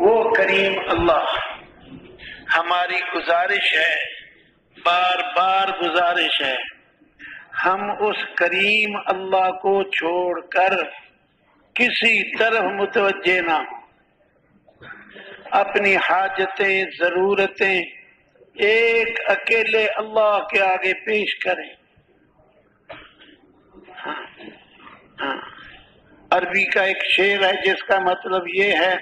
وہ کریم اللہ، ہماری گزارش ہے، بار بار گزارش ہے، ہم اس کریم اللہ کو چھوڑ کر کسی طرف متوجہ نہ ہوں، اپنی حاجتیں ضرورتیں ایک اکیلے اللہ کے آگے پیش کریں۔ ہاں، عربی کا ایک شعر ہے جس کا مطلب یہ ہے،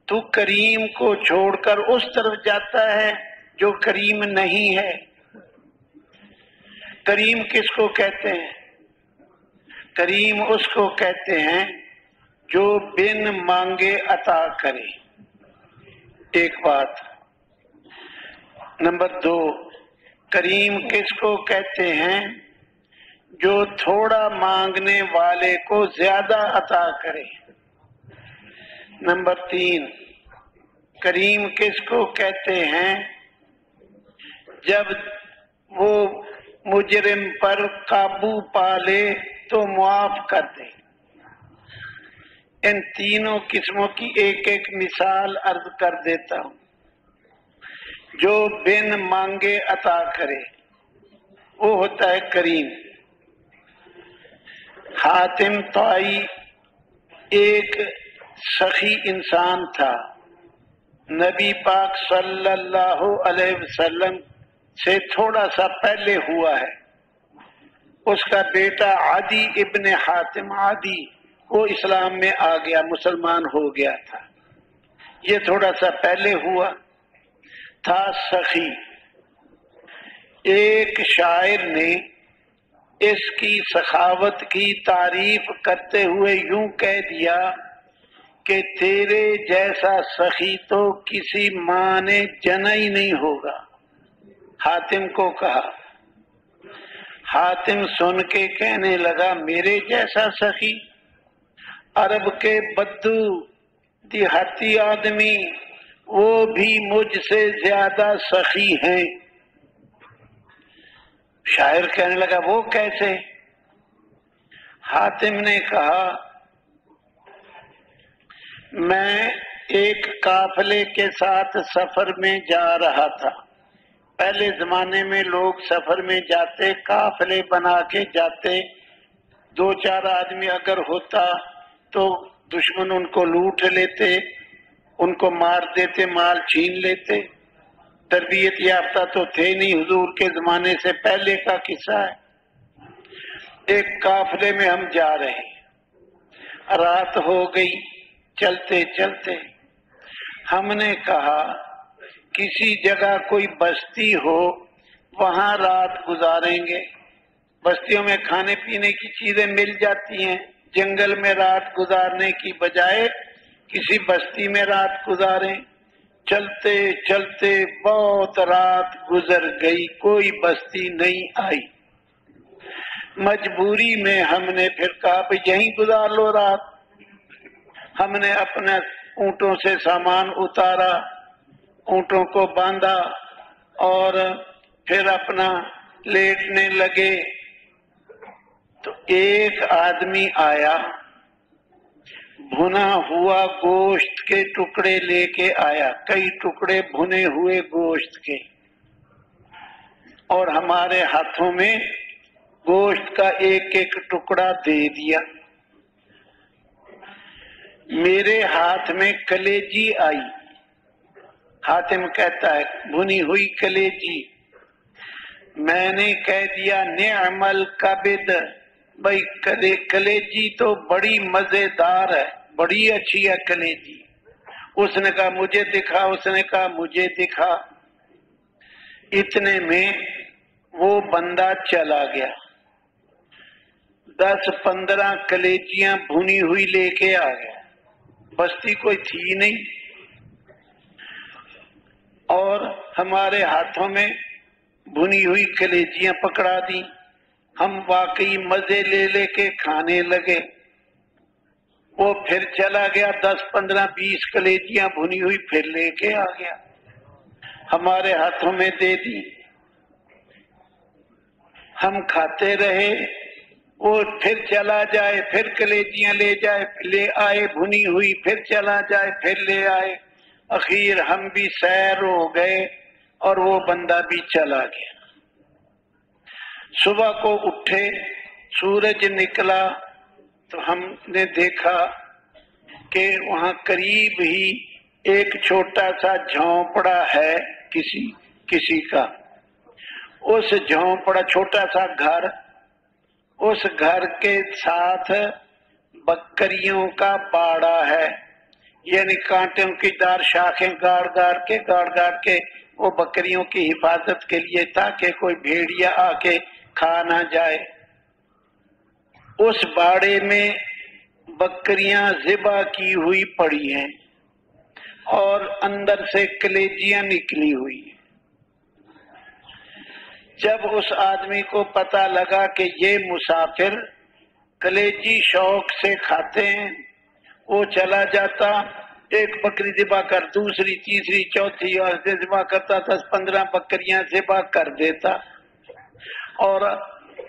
تو کریم کو چھوڑ کر اس طرف جاتا ہے جو کریم نہیں ہے۔ کریم کس کو کہتے ہیں؟ کریم اس کو کہتے ہیں جو بن مانگے عطا کرے، ایک بات۔ نمبر 2، کریم کس کو کہتے ہیں؟ جو تھوڑا مانگنے والے کو زیادہ عطا کرے۔ نمبر 3، کریم کس کو کہتے ہیں؟ جب وہ مجرم پر قابو پا لے تو معاف کر دے۔ ان تینوں قسموں کی ایک ایک مثال عرض کر دیتا ہوں۔ جو بن مانگے عطا کرے وہ ہوتا ہے کریم۔ حاتم طائی ایک سخی انسان تھا، نبی پاک صلی اللہ علیہ وسلم سے تھوڑا سا پہلے ہوا ہے۔ اس کا بیٹا عدی ابن حاتم، عدی، وہ اسلام میں آ گیا، مسلمان ہو گیا تھا۔ یہ تھوڑا سا پہلے ہوا تھا، سخی۔ ایک شاعر نے اس کی سخاوت کی تعریف کرتے ہوئے یوں کہہ دیا کہ تیرے جیسا سخی تو کسی ماں نے جنا ہی نہیں ہوگا۔ حاتم کو کہا، حاتم سن کے کہنے لگا، میرے جیسا سخی؟ عرب کے بدو دیہاتی آدمی وہ بھی مجھ سے زیادہ سخی ہیں۔ شاعر کہنے لگا، وہ کیسے؟ حاتم نے کہا، میں ایک قافلے کے ساتھ سفر میں جا رہا تھا۔ پہلے زمانے میں لوگ سفر میں جاتے، قافلے بنا کے جاتے، 2-4 آدمی اگر ہوتا تو دشمن ان کو لوٹ لیتے، ان کو مار دیتے، مال چھین لیتے۔ تربیت یافتہ تو تھے نہیں، حضور کے زمانے سے پہلے کا قصہ ہے۔ ایک قافلے میں ہم جا رہے ہیں، رات ہو گئی، چلتے چلتے ہم نے کہا کسی جگہ کوئی بستی ہو وہاں رات گزاریں گے۔ بستیوں میں کھانے پینے کی چیزیں مل جاتی ہیں، جنگل میں رات گزارنے کی بجائے کسی بستی میں رات گزاریں۔ چلتے چلتے بہت رات گزر گئی، کوئی بستی نہیں آئی۔ مجبوری میں ہم نے پھر کہا بھئی یہیں گزار لو رات۔ ہم نے اپنے اونٹوں سے سامان اتارا، اونٹوں کو باندھا اور پھر اپنا لیٹنے لگے تو ایک آدمی آیا، بھنا ہوا گوشت کے ٹکڑے لے کے آیا، کئی ٹکڑے بھنے ہوئے گوشت کے، اور ہمارے ہاتھوں میں گوشت کا ایک ایک ٹکڑا دے دیا۔ میرے ہاتھ میں کلیجی آئی۔ حاتم کہتا ہے بھنی ہوئی کلیجی۔ میں نے کہہ دیا نعم الکبد، بھائی کلیجی تو بڑی مزیدار ہے، بڑی اچھی ہے کلیجی۔ اس نے کہا مجھے دکھا، اس نے کہا مجھے دکھا۔ اتنے میں وہ بندہ چلا گیا، 10-15 کلیجیاں بھنی ہوئی لے کے آ گیا۔ بستی کوئی تھی نہیں اور ہمارے ہاتھوں میں بھنی ہوئی کلیجیاں پکڑا دی۔ ہم واقعی مزے لے لے کے کھانے لگے۔ وہ پھر چلا گیا، 10-15-20 کلیجیاں بھنی ہوئی پھر لے کے آ گیا، ہمارے ہاتھوں میں دے دی۔ ہم کھاتے رہے، وہ پھر چلا جائے، پھر کلیجیاں لے جائے، لے آئے بھنی ہوئی، پھر چلا جائے، پھر لے آئے۔ اخیر ہم بھی سیر ہو گئے اور وہ بندہ بھی چلا گیا۔ صبح کو اٹھے، سورج نکلا تو ہم نے دیکھا کہ وہاں قریب ہی ایک چھوٹا سا جھونپڑا ہے کسی کا۔ اس جھونپڑا، چھوٹا سا گھر، اس گھر کے ساتھ بکریوں کا باڑا ہے، یعنی کانٹوں کی دار شاخیں گاڑ گاڑ کے وہ بکریوں کی حفاظت کے لیے، تاکہ کوئی بھیڑیا آ کے کھا نہ جائے۔ اس باڑے میں بکریاں ذبح کی ہوئی پڑی ہیں اور اندر سے کلیجیاں نکلی ہوئی ہیں۔ جب اس آدمی کو پتہ لگا کہ یہ مسافر کلیجی شوق سے کھاتے ہیں، وہ چلا جاتا، ایک بکری ذبح کر دوسری تیسری چوتھی اور ذبح کرتا، 10-15 بکریاں ذبح کر دیتا اور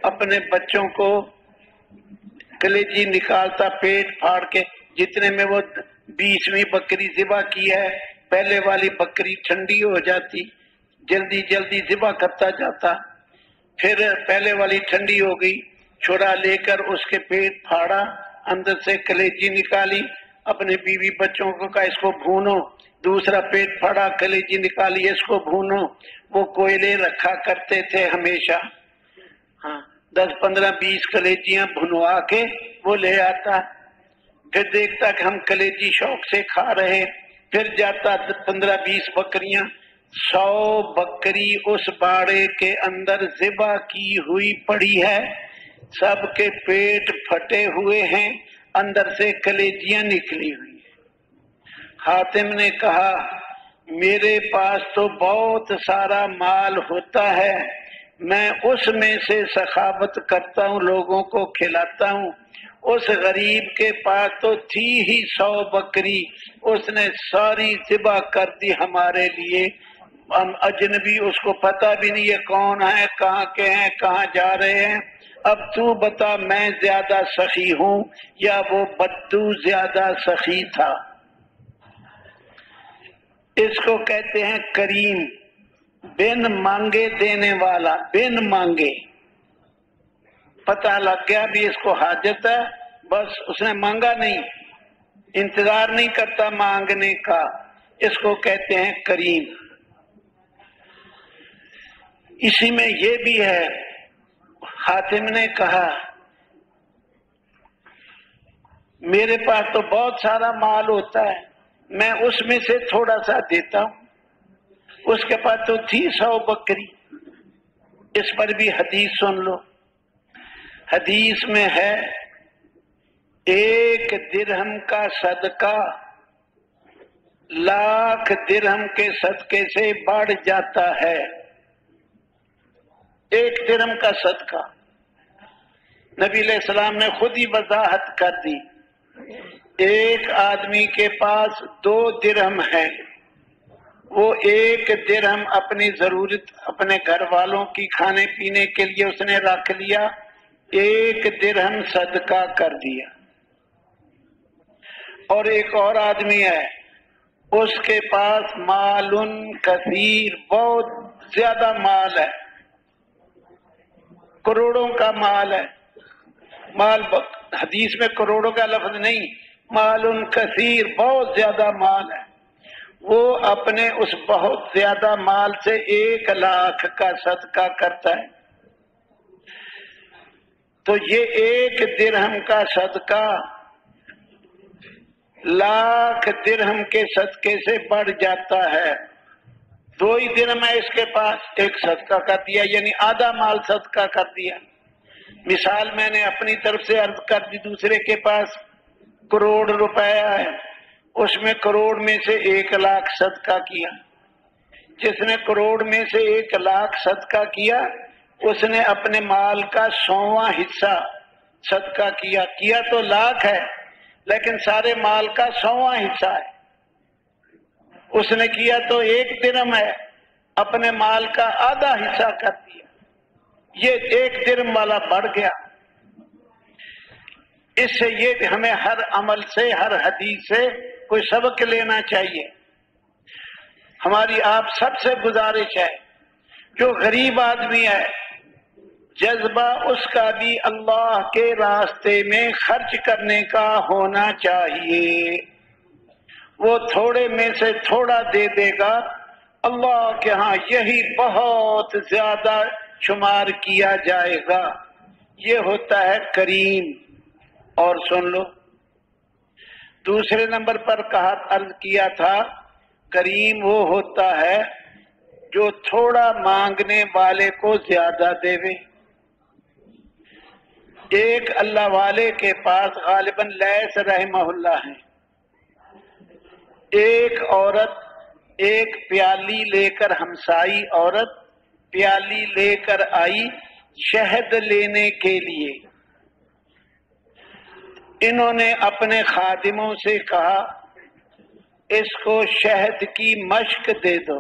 اپنے بچوں کو کلیجی نکالتا پیٹ پھاڑ کے۔ جتنے میں وہ 20ویں بکری ذبح کی ہے، پہلے والی بکری ٹھنڈی ہو جاتی، جلدی جلدی ذبح کرتا جاتا، پھر پہلے والی ٹھنڈی ہو گئی، چھڑا لے کر اس کے پیٹ پھاڑا، اندر سے کلیجی نکالی، اپنے بیوی بچوں کو کہا اس کو بھونو، دوسرا پیٹ پھاڑا، کلیجی نکالی، اس کو بھونو۔ وہ کوئلے رکھا کرتے تھے ہمیشہ، 10-15-20 کلیجیاں بھنوا کے وہ لے آتا، پھر دیکھتا کہ ہم کلیجی شوق سے کھا رہے، پھر جاتا 15-20 بکریاں، 100 بکری اس باڑے کے اندر ذبح کی ہوئی پڑی ہے، سب کے پیٹ پھٹے ہوئے ہیں، اندر سے کلیجیاں نکلی ہوئی ہیں۔ حاتم نے کہا میرے پاس تو بہت سارا مال ہوتا ہے، میں اس میں سے سخاوت کرتا ہوں، لوگوں کو کھلاتا ہوں۔ اس غریب کے پاس تو تھی ہی 100 بکری، اس نے ساری ذبح کر دی ہمارے لیے، ہم اجنبی، اس کو پتہ بھی نہیں ہے کون ہے، کہاں کے ہیں، کہاں جا رہے ہیں۔ اب تو بتا میں زیادہ سخی ہوں یا وہ بدو زیادہ سخی تھا؟ اس کو کہتے ہیں کریم، بن مانگے دینے والا، بن مانگے۔ پتہ لگ گیا بھی اس کو حاجت ہے، بس اس نے مانگا نہیں، انتظار نہیں کرتا مانگنے کا، اس کو کہتے ہیں کریم۔ اسی میں یہ بھی ہے، حاتم نے کہا میرے پاس تو بہت سارا مال ہوتا ہے، میں اس میں سے تھوڑا سا دیتا ہوں، اس کے پاس تو تھی 100 بکری۔ اس پر بھی حدیث سن لو، حدیث میں ہے 1 درہم کا صدقہ لاکھ درہم کے صدقے سے بڑھ جاتا ہے۔ 1 درہم کا صدقہ، نبی علیہ السلام نے خود ہی وضاحت کر دی۔ ایک آدمی کے پاس 2 درہم ہے، وہ 1 درہم اپنی ضرورت، اپنے گھر والوں کی کھانے پینے کے لیے اس نے رکھ لیا، 1 درہم صدقہ کر دیا۔ اور ایک اور آدمی ہے، اس کے پاس مال کثیر، بہت زیادہ مال ہے، کروڑوں کا مال ہے، مال حدیث میں کروڑوں کا لفظ نہیں، مال کثیر، بہت زیادہ مال ہے، وہ اپنے اس بہت زیادہ مال سے 1 لاکھ کا صدقہ کرتا ہے۔ تو یہ 1 درہم کا صدقہ لاکھ درہم کے صدقے سے بڑھ جاتا ہے۔ 2 ہی درہم ہے اس کے پاس، 1 صدقہ کر دیا، یعنی آدھا مال صدقہ کر دیا۔ مثال میں نے اپنی طرف سے عرض کر دی، دوسرے کے پاس کروڑ روپیہ ہے، اس میں کروڑ میں سے 1 لاکھ صدقہ کیا۔ جس نے کروڑ میں سے 1 لاکھ صدقہ کیا، اس نے اپنے مال کا 100واں حصہ صدقہ کیا تو لاکھ ہے، لیکن سارے مال کا 100واں حصہ ہے۔ اس نے کیا تو 1 درہم ہے، اپنے مال کا آدھا حصہ کر دیا، یہ 1 درہم والا بڑھ گیا۔ اس سے یہ ہمیں ہر عمل سے، ہر حدیث سے کوئی سبق لینا چاہیے۔ ہماری آپ سب سے گزارش ہے، جو غریب آدمی ہے جذبہ اس کا بھی اللہ کے راستے میں خرچ کرنے کا ہونا چاہیے۔ وہ تھوڑے میں سے تھوڑا دے دے گا، اللہ کے ہاں یہی بہت زیادہ شمار کیا جائے گا۔ یہ ہوتا ہے کریم۔ اور سن لو، دوسرے نمبر پر کہا عرض کیا تھا کریم وہ ہوتا ہے جو تھوڑا مانگنے والے کو زیادہ دے۔ ایک اللہ والے کے پاس غالباً لیث رحمہ اللہ ہے، ایک عورت ایک پیالی لے کر، ہمسائی عورت پیالی لے کر آئی شہد لینے کے لیے۔ انہوں نے اپنے خادموں سے کہا اس کو شہد کی مشک دے دو۔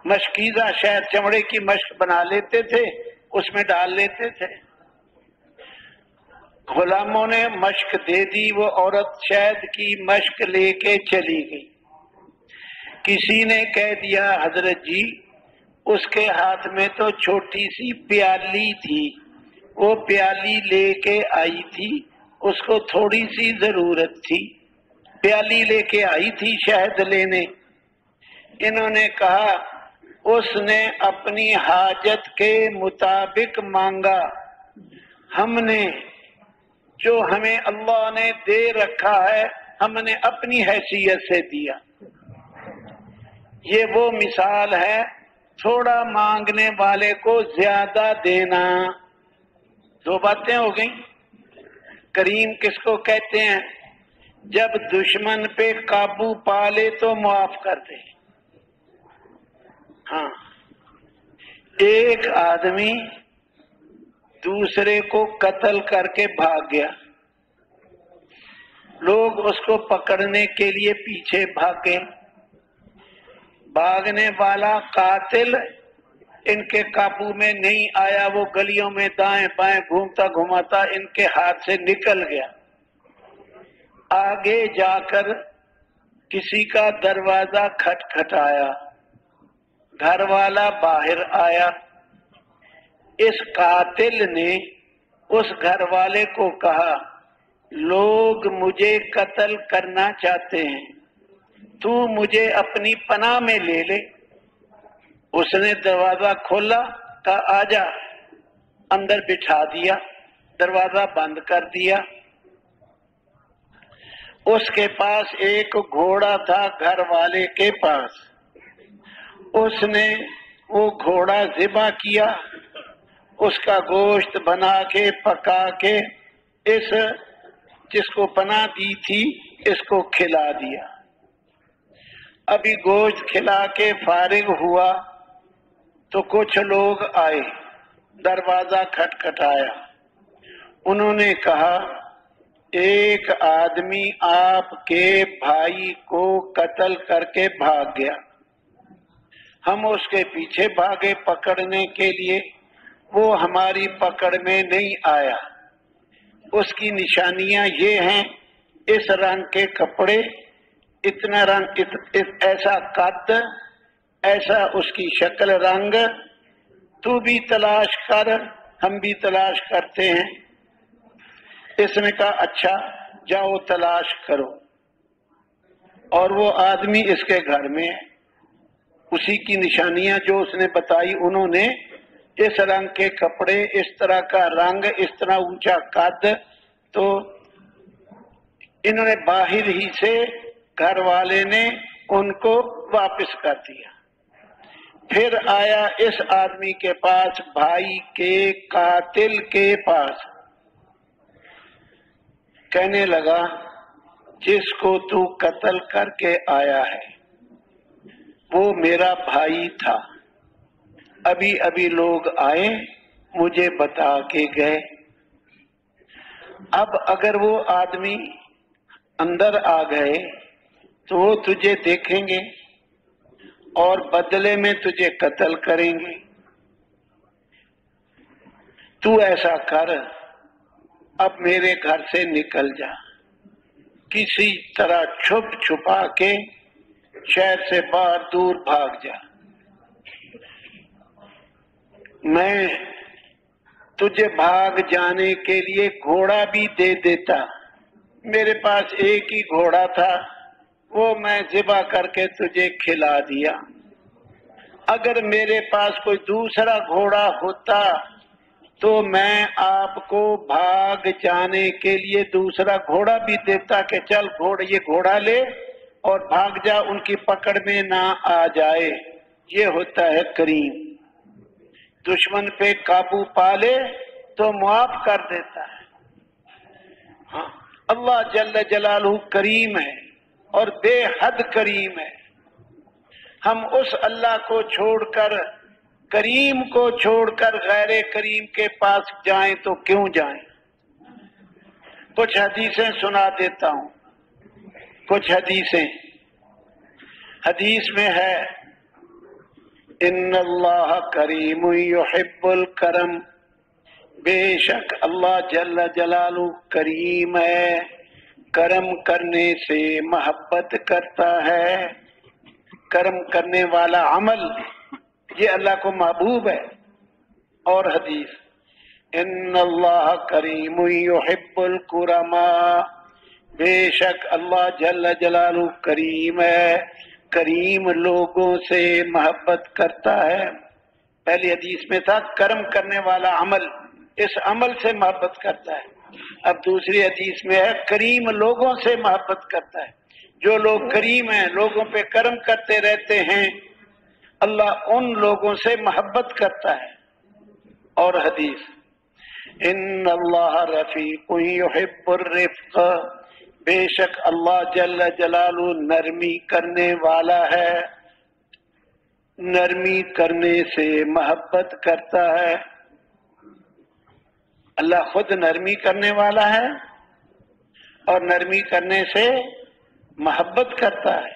مشکیزہ شہد، چمڑے کی مشک بنا لیتے تھے، اس میں ڈال لیتے تھے۔ غلاموں نے مشک دے دی، وہ عورت شہد کی مشک لے کے چلی گئی۔ کسی نے کہہ دیا حضرت جی اس کے ہاتھ میں تو چھوٹی سی پیالی تھی، وہ پیالی لے کے آئی تھی، اس کو تھوڑی سی ضرورت تھی، پیالی لے کے آئی تھی شہد لینے۔ انہوں نے کہا اس نے اپنی حاجت کے مطابق مانگا، ہم نے جو ہمیں اللہ نے دے رکھا ہے ہم نے اپنی حیثیت سے دیا۔ یہ وہ مثال ہے تھوڑا مانگنے والے کو زیادہ دینا۔ دو باتیں ہو گئیں۔ کریم کس کو کہتے ہیں؟ جب دشمن پہ قابو پا لے تو معاف کر دے۔ ہاں، ایک آدمی دوسرے کو قتل کر کے بھاگ گیا، لوگ اس کو پکڑنے کے لیے پیچھے بھاگے، بھاگنے والا قاتل ان کے قابو میں نہیں آیا، وہ گلیوں میں دائیں بائیں گھومتا گھماتا ان کے ہاتھ سے نکل گیا۔ آگے جا کر کسی کا دروازہ کھٹکھٹایا، گھر والا باہر آیا۔ اس قاتل نے اس گھر والے کو کہا لوگ مجھے قتل کرنا چاہتے ہیں، تو مجھے اپنی پناہ میں لے لے۔ اس نے دروازہ کھولا، کہا آجا، اندر بٹھا دیا، دروازہ بند کر دیا۔ اس کے پاس ایک گھوڑا تھا گھر والے کے پاس، اس نے وہ گھوڑا ذبح کیا، اس کا گوشت بنا کے پکا کے اس جس کو پناہ دی تھی اس کو کھلا دیا۔ ابھی گوشت کھلا کے فارغ ہوا تو کچھ لوگ آئے، دروازہ کھٹکھٹایا۔ انہوں نے کہا ایک آدمی آپ کے بھائی کو قتل کر کے بھاگ گیا، ہم اس کے پیچھے بھاگے پکڑنے کے لیے، وہ ہماری پکڑ میں نہیں آیا۔ اس کی نشانیاں یہ ہیں، اس رنگ کے کپڑے، اتنا رنگ، ایسا قد، ایسا اس کی شکل رنگ، تو بھی تلاش کر، ہم بھی تلاش کرتے ہیں۔ اس نے کہا اچھا جاؤ تلاش کرو، اور وہ آدمی اس کے گھر میں ہے، اسی کی نشانیاں جو اس نے بتائی، انہوں نے اس رنگ کے کپڑے، اس طرح کا رنگ، اس طرح اونچا قد، تو انہوں نے باہر ہی سے گھر والے نے ان کو واپس کر دیا۔ پھر آیا اس آدمی کے پاس، بھائی کے قاتل کے پاس، کہنے لگا جس کو تو قتل کر کے آیا ہے وہ میرا بھائی تھا، ابھی ابھی لوگ آئے مجھے بتا کے گئے۔ اب اگر وہ آدمی اندر آ گئے تو وہ تجھے دیکھیں گے اور بدلے میں تجھے قتل کریں گے۔ تو ایسا کر، اب میرے گھر سے نکل جا، کسی طرح چھپ چھپا کے شہر سے باہر دور بھاگ جا، میں تجھے بھاگ جانے کے لیے گھوڑا بھی دے دیتا۔ میرے پاس ایک ہی گھوڑا تھا، وہ میں ذبح کر کے تجھے کھلا دیا۔ اگر میرے پاس کوئی دوسرا گھوڑا ہوتا تو میں آپ کو بھاگ جانے کے لیے دوسرا گھوڑا بھی دیتا کہ چل یہ گھوڑا لے اور بھاگ جا، ان کی پکڑ میں نہ آ جائے۔ یہ ہوتا ہے کریم، دشمن پہ قابو پا لے تو معاف کر دیتا ہے۔ ہاں، اللہ جل جلالہ کریم ہے اور بے حد کریم ہے۔ ہم اس اللہ کو چھوڑ کر، کریم کو چھوڑ کر غیر کریم کے پاس جائیں تو کیوں جائیں؟ کچھ حدیثیں سنا دیتا ہوں، کچھ حدیثیں۔ حدیث میں ہے ان اللہ کریم یحب الکرم، بے شک اللہ جل جلالہ کریم ہے، کرم کرنے سے محبت کرتا ہے۔ کرم کرنے والا عمل یہ اللہ کو محبوب ہے۔ اور حدیث ان اللہ کریم یحب الکرماء، بے شک اللہ جل جلالہ کریم ہے، کریم لوگوں سے محبت کرتا ہے۔ پہلی حدیث میں تھا کرم کرنے والا عمل، اس عمل سے محبت کرتا ہے۔ اب دوسری حدیث میں ہے کریم لوگوں سے محبت کرتا ہے۔ جو لوگ کریم ہیں، لوگوں پہ کرم کرتے رہتے ہیں، اللہ ان لوگوں سے محبت کرتا ہے۔ اور حدیث ان اللہ رفیق یحب الرفق، بے شک اللہ جل جلالہ نرمی کرنے والا ہے، نرمی کرنے سے محبت کرتا ہے۔ اللہ خود نرمی کرنے والا ہے اور نرمی کرنے سے محبت کرتا ہے۔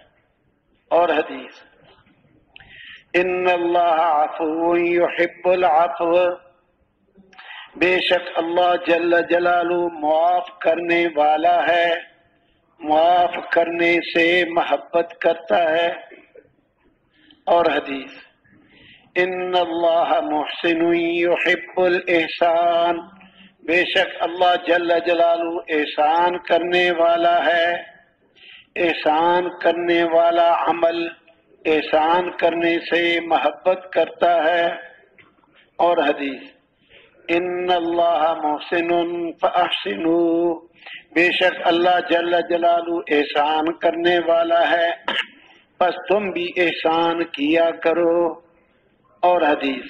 اور حدیث ان اللہ عفو یحب العفو، بے شک اللہ جل جلالہ معاف کرنے والا ہے، معاف کرنے سے محبت کرتا ہے۔ اور حدیث ان اللہ محسن یحب الاحسان، بے شک اللہ جل جلالہ احسان کرنے والا ہے، احسان کرنے والا عمل احسان کرنے سے محبت کرتا ہے۔ اور حدیث ان اللہ محسن فاحسنوا، بے شک اللہ جل جلالہ احسان کرنے والا ہے، پس تم بھی احسان کیا کرو۔ اور حدیث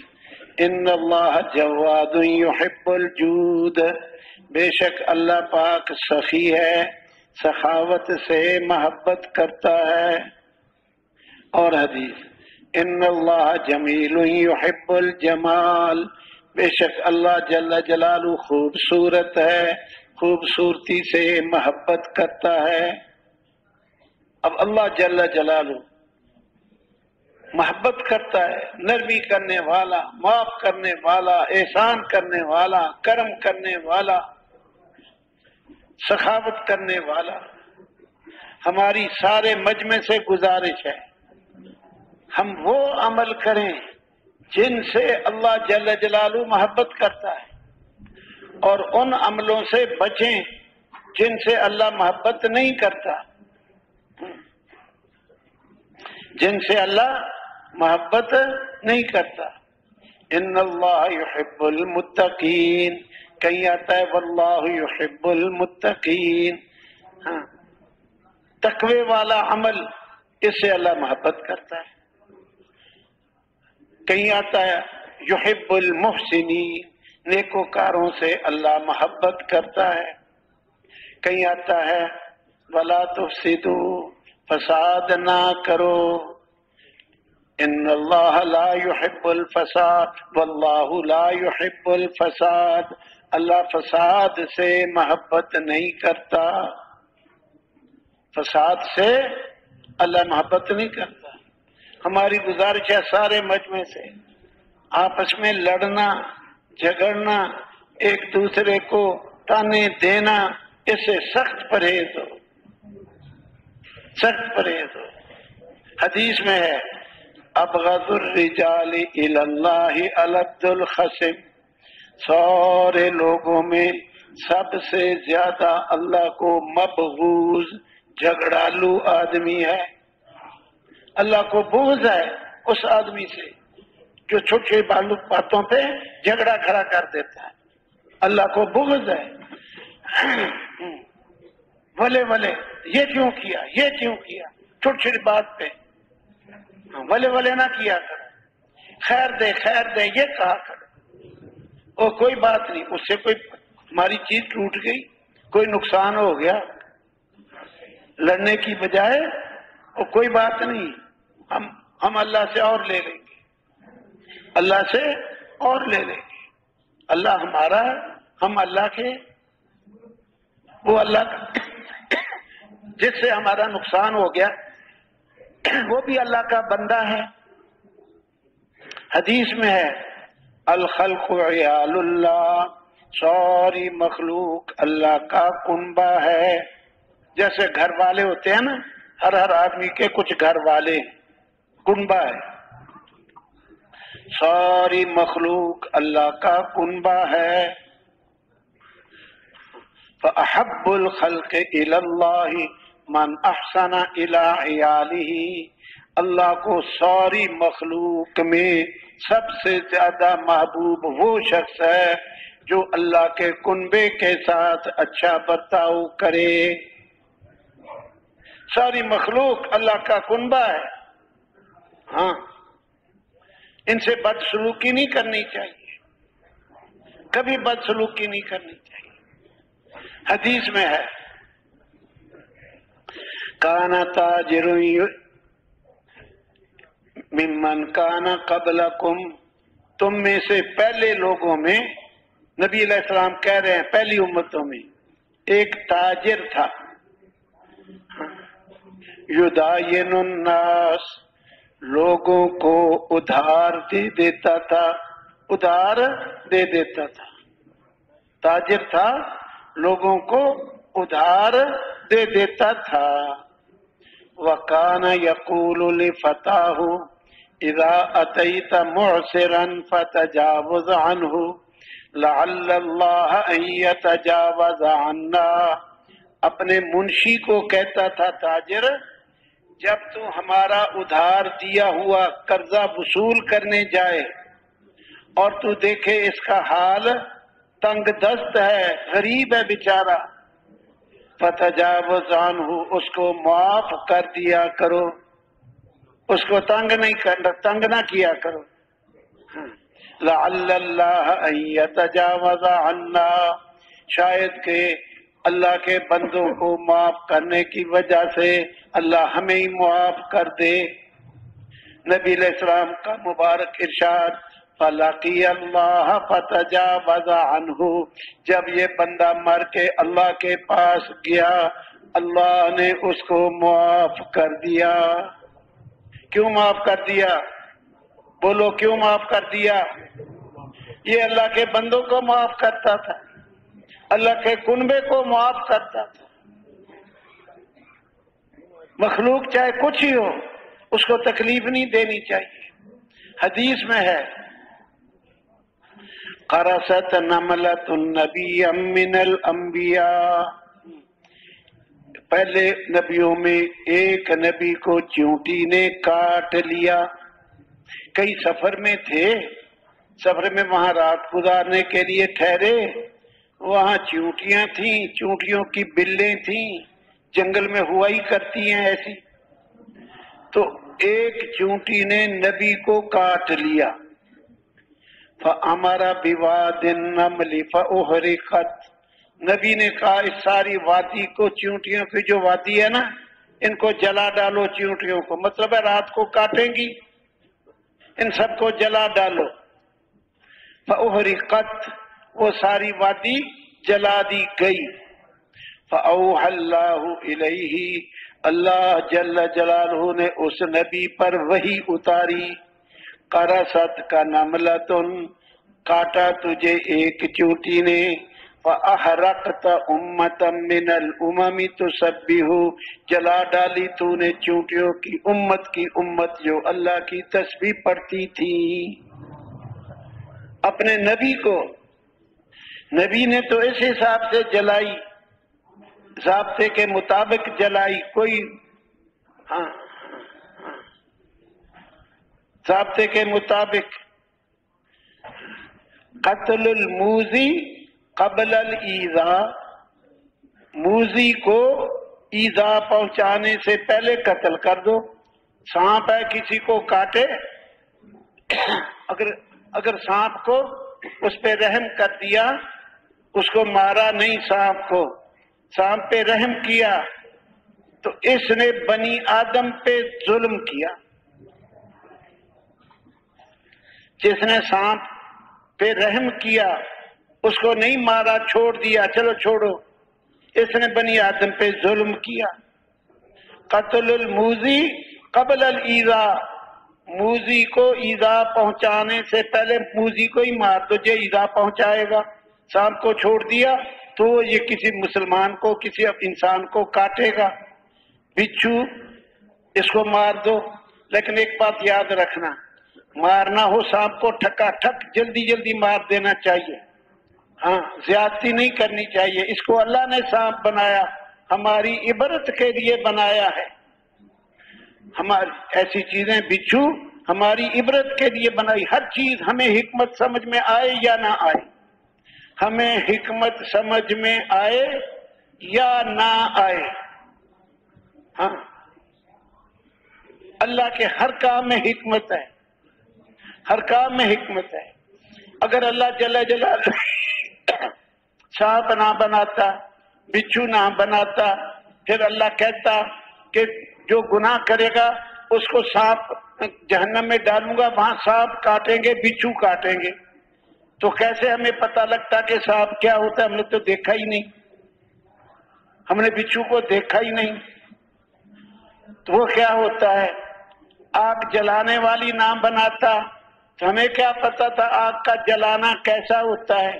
ان اللہ جواد یحب الجود، بے شک اللہ پاک سخی ہے، سخاوت سے محبت کرتا ہے۔ اور حدیث ان اللہ جمیل یحب الجمال، بے شک اللہ جل جلالہ خوبصورت ہے، خوبصورتی سے محبت کرتا ہے۔ اب اللہ جل جلالہ محبت کرتا ہے، نرمی کرنے والا، معاف کرنے والا، احسان کرنے والا، کرم کرنے والا، سخاوت کرنے والا۔ ہماری سارے مجمع سے گزارش ہے ہم وہ عمل کریں جن سے اللہ جل جلالہ محبت کرتا ہے، اور ان عملوں سے بچیں جن سے اللہ محبت نہیں کرتا، جن سے اللہ محبت نہیں کرتا۔ ان اللہ یحب المتقین، کہیں آتا ہے واللہ یحب المتقین۔ ہاں، تقوی والا عمل، اس سے اللہ محبت کرتا ہے۔ کہیں آتا ہے یحب المحسنین، نیکوکاروں سے اللہ محبت کرتا ہے۔ کہیں آتا ہے ولا تفسدوا، فساد نہ کرو، ان اللہ لا یحب الفساد واللہ لا یحب الفساد، اللہ فساد سے محبت نہیں کرتا، فساد سے اللہ محبت نہیں کرتا۔ ہماری گزارش ہے سارے مجمع سے، آپس میں لڑنا جھگڑنا، ایک دوسرے کو تانے دینا، اس سے سخت پرہیز ہو، سخت پرہیز ہو۔ حدیث میں ہے ابغض الرجال الی اللہ الد الخصم، سارے لوگوں میں سب سے زیادہ اللہ کو مبغوض جھگڑالو آدمی ہے۔ اللہ کو بغض ہے اس آدمی سے جو چھوٹی باتوں پہ جھگڑا کھڑا کر دیتا ہے، اللہ کو بغض ہے۔ ولے ولے یہ کیوں کیا، یہ کیوں کیا، چھوٹی چھوٹی بات پہ ولے ولے نہ کیا کرو، خیر دے خیر دے یہ کہا کرو، اور کوئی بات نہیں، اس سے کوئی ہماری چیز ٹوٹ گئی، کوئی نقصان ہو گیا، لڑنے کی بجائے اور کوئی بات نہیں، ہم اللہ سے اور لے لیں گے، اللہ سے اور لے لیں گے، اللہ ہمارا ہے، ہم اللہ کے، وہ اللہ کا جس سے ہمارا نقصان ہو گیا وہ بھی اللہ کا بندہ ہے۔ حدیث میں ہے الخلق عیال اللہ، ساری مخلوق اللہ کا کنبہ ہے۔ جیسے گھر والے ہوتے ہیں نا، ہر آدمی کے کچھ گھر والے، کنبہ ہے، ساری مخلوق اللہ کا کنبہ ہے۔ فأحب الخلق إلى الله من احسن الى عیالہ، اللہ کو ساری مخلوق میں سب سے زیادہ محبوب وہ شخص ہے جو اللہ کے کنبے کے ساتھ اچھا برتاؤ کرے۔ ساری مخلوق اللہ کا کنبہ ہے، ہاں، ان سے بدسلوکی نہیں کرنی چاہیے، کبھی بدسلوکی نہیں کرنی چاہیے۔ حدیث میں ہے کانا تاجر ممن کانا قبلکم، تم میں سے پہلے لوگوں میں، نبی علیہ السلام کہہ رہے ہیں پہلی امتوں میں ایک تاجر تھا، یداین الناس، لوگوں کو ادھار دے دیتا تھا، ادھار دے دیتا تھا، تاجر تھا، لوگوں کو ادھار دے دیتا تھا۔ وَكَانَ يَقُولُ لِفَتَاهُ إِذَا أَتَيْتَ مُعْسِرًا فَتَجَاوَزْ عَنْهُ لَعَلَّ اللَّهَ أَن يَتَجَاوَزَ عَنَّا، اپنے منشی کو کہتا تھا تاجر، جب تو ہمارا ادھار دیا ہوا قرضہ وصول کرنے جائے اور تو دیکھے اس کا حال تنگ دست ہے، غریب ہے بیچارہ، فتجاوز عنہ، اس کو معاف کر دیا کرو، اس کو تنگ نہ کیا کرو۔ لعل اللہ ان یتجاوز عنا، شاید کہ اللہ کے بندوں کو معاف کرنے کی وجہ سے اللہ ہمیں ہی معاف کر دے۔ نبی علیہ السلام کا مبارک ارشاد فَلَقِيَ اللَّهَ فَتَجَاوَزَ عَنْهُ، جب یہ بندہ مر کے اللہ کے پاس گیا، اللہ نے اس کو معاف کر دیا۔ کیوں معاف کر دیا؟ بولو کیوں معاف کر دیا؟ یہ اللہ کے بندوں کو معاف کرتا تھا، اللہ کے کنبے کو معاف کرتا تھا۔ مخلوق چاہے کچھ ہی ہو، اس کو تکلیف نہیں دینی چاہیے۔ حدیث میں ہے قرصت نملۃ النبی من الانبیاء، پہلے نبیوں میں ایک نبی کو چیونٹی نے کاٹ لیا۔ کئی سفر میں تھے، سفر میں وہاں رات گزارنے کے لیے ٹھہرے، وہاں چیونٹیاں تھیں، چیونٹیوں کی بلیں تھیں، جنگل میں ہوا ہی کرتی ہیں ایسی، تو ایک چیونٹی نے نبی کو کاٹ لیا۔ فَأَمَرَ بِوَادِ النَّمْلِ فَأُحْرِقَتْ، نبی نے کہا اس ساری وادی کو، چیونٹیوں کی جو وادی ہے نا، ان کو جلا ڈالو، چیونٹیوں کو، مطلب ہے رات کو کاٹیں گی، ان سب کو جلا ڈالو۔ فَأُحْرِقَتْ، وہ ساری وادی جلا دی گئی۔ فَأَوْحَى اللَّهُ إِلَيْهِ، اللہ جل جلالہ نے اس نبی پر وحی اتاری، قرصت کا نملتن، کاٹا تجھے ایک چیونٹی نے، فَأَحْرَقْتَ أُمَّةً مِّنَ الْأُمَمِ تُسَبِّحُ، جلا ڈالی تو نے چونٹیوں کی امت جو اللہ کی تسبیح پڑھتی تھی۔ اپنے نبی کو، نبی نے تو اس حساب سے جلائی، ضابطے کے مطابق جلائی، کوئی ضابطے کے مطابق۔ قتل الموذی قبل الایذاء، موذی کو ایذا پہنچانے سے پہلے قتل کر دو۔ سانپ ہے کسی کو کاٹے، اگر سانپ کو اس پہ رحم کر دیا، اس کو مارا نہیں، سانپ پہ رحم کیا، تو اس نے بنی آدم پہ ظلم کیا۔ جس نے سانپ پہ رحم کیا، اس کو نہیں مارا، چھوڑ دیا، چلو چھوڑو، اس نے بنی آدم پہ ظلم کیا۔ قتل الموذی قبل الایذاء، موذی کو ایذا پہنچانے سے پہلے موذی کو ہی مار دو، جو ایذا پہنچائے گا۔ سانپ کو چھوڑ دیا تو یہ کسی مسلمان کو، کسی انسان کو کاٹے گا۔ بچھو، اس کو مار دو، لیکن ایک بات یاد رکھنا، مارنا ہو سانپ کو ٹھکا ٹھک جلدی جلدی مار دینا چاہیے، زیادتی نہیں کرنی چاہیے۔ اس کو اللہ نے سانپ بنایا، ہماری عبرت کے لیے بنایا ہے۔ ہماری ایسی چیزیں بچھو ہماری عبرت کے لیے بنائی۔ ہر چیز ہمیں حکمت سمجھ میں آئے یا نہ آئے، ہمیں حکمت سمجھ میں آئے یا نہ آئے، اللہ کے ہر کام میں حکمت ہے، ہر کام میں حکمت ہے۔ اگر اللہ جل جلالہ سانپ نہ بناتا، بچھو نہ بناتا، پھر اللہ کہتا کہ جو گناہ کرے گا اس کو سانپ جہنم میں ڈالوں گا، وہاں سانپ کاٹیں گے، بچھو کاٹیں گے، تو کیسے ہمیں پتہ لگتا کہ سانپ کیا ہوتا ہے؟ ہم نے تو دیکھا ہی نہیں، ہم نے بچھو کو دیکھا ہی نہیں، تو وہ کیا ہوتا ہے؟ آگ جلانے والی نہ بناتا تو ہمیں کیا پتا تھا آگ کا جلانا کیسا ہوتا ہے؟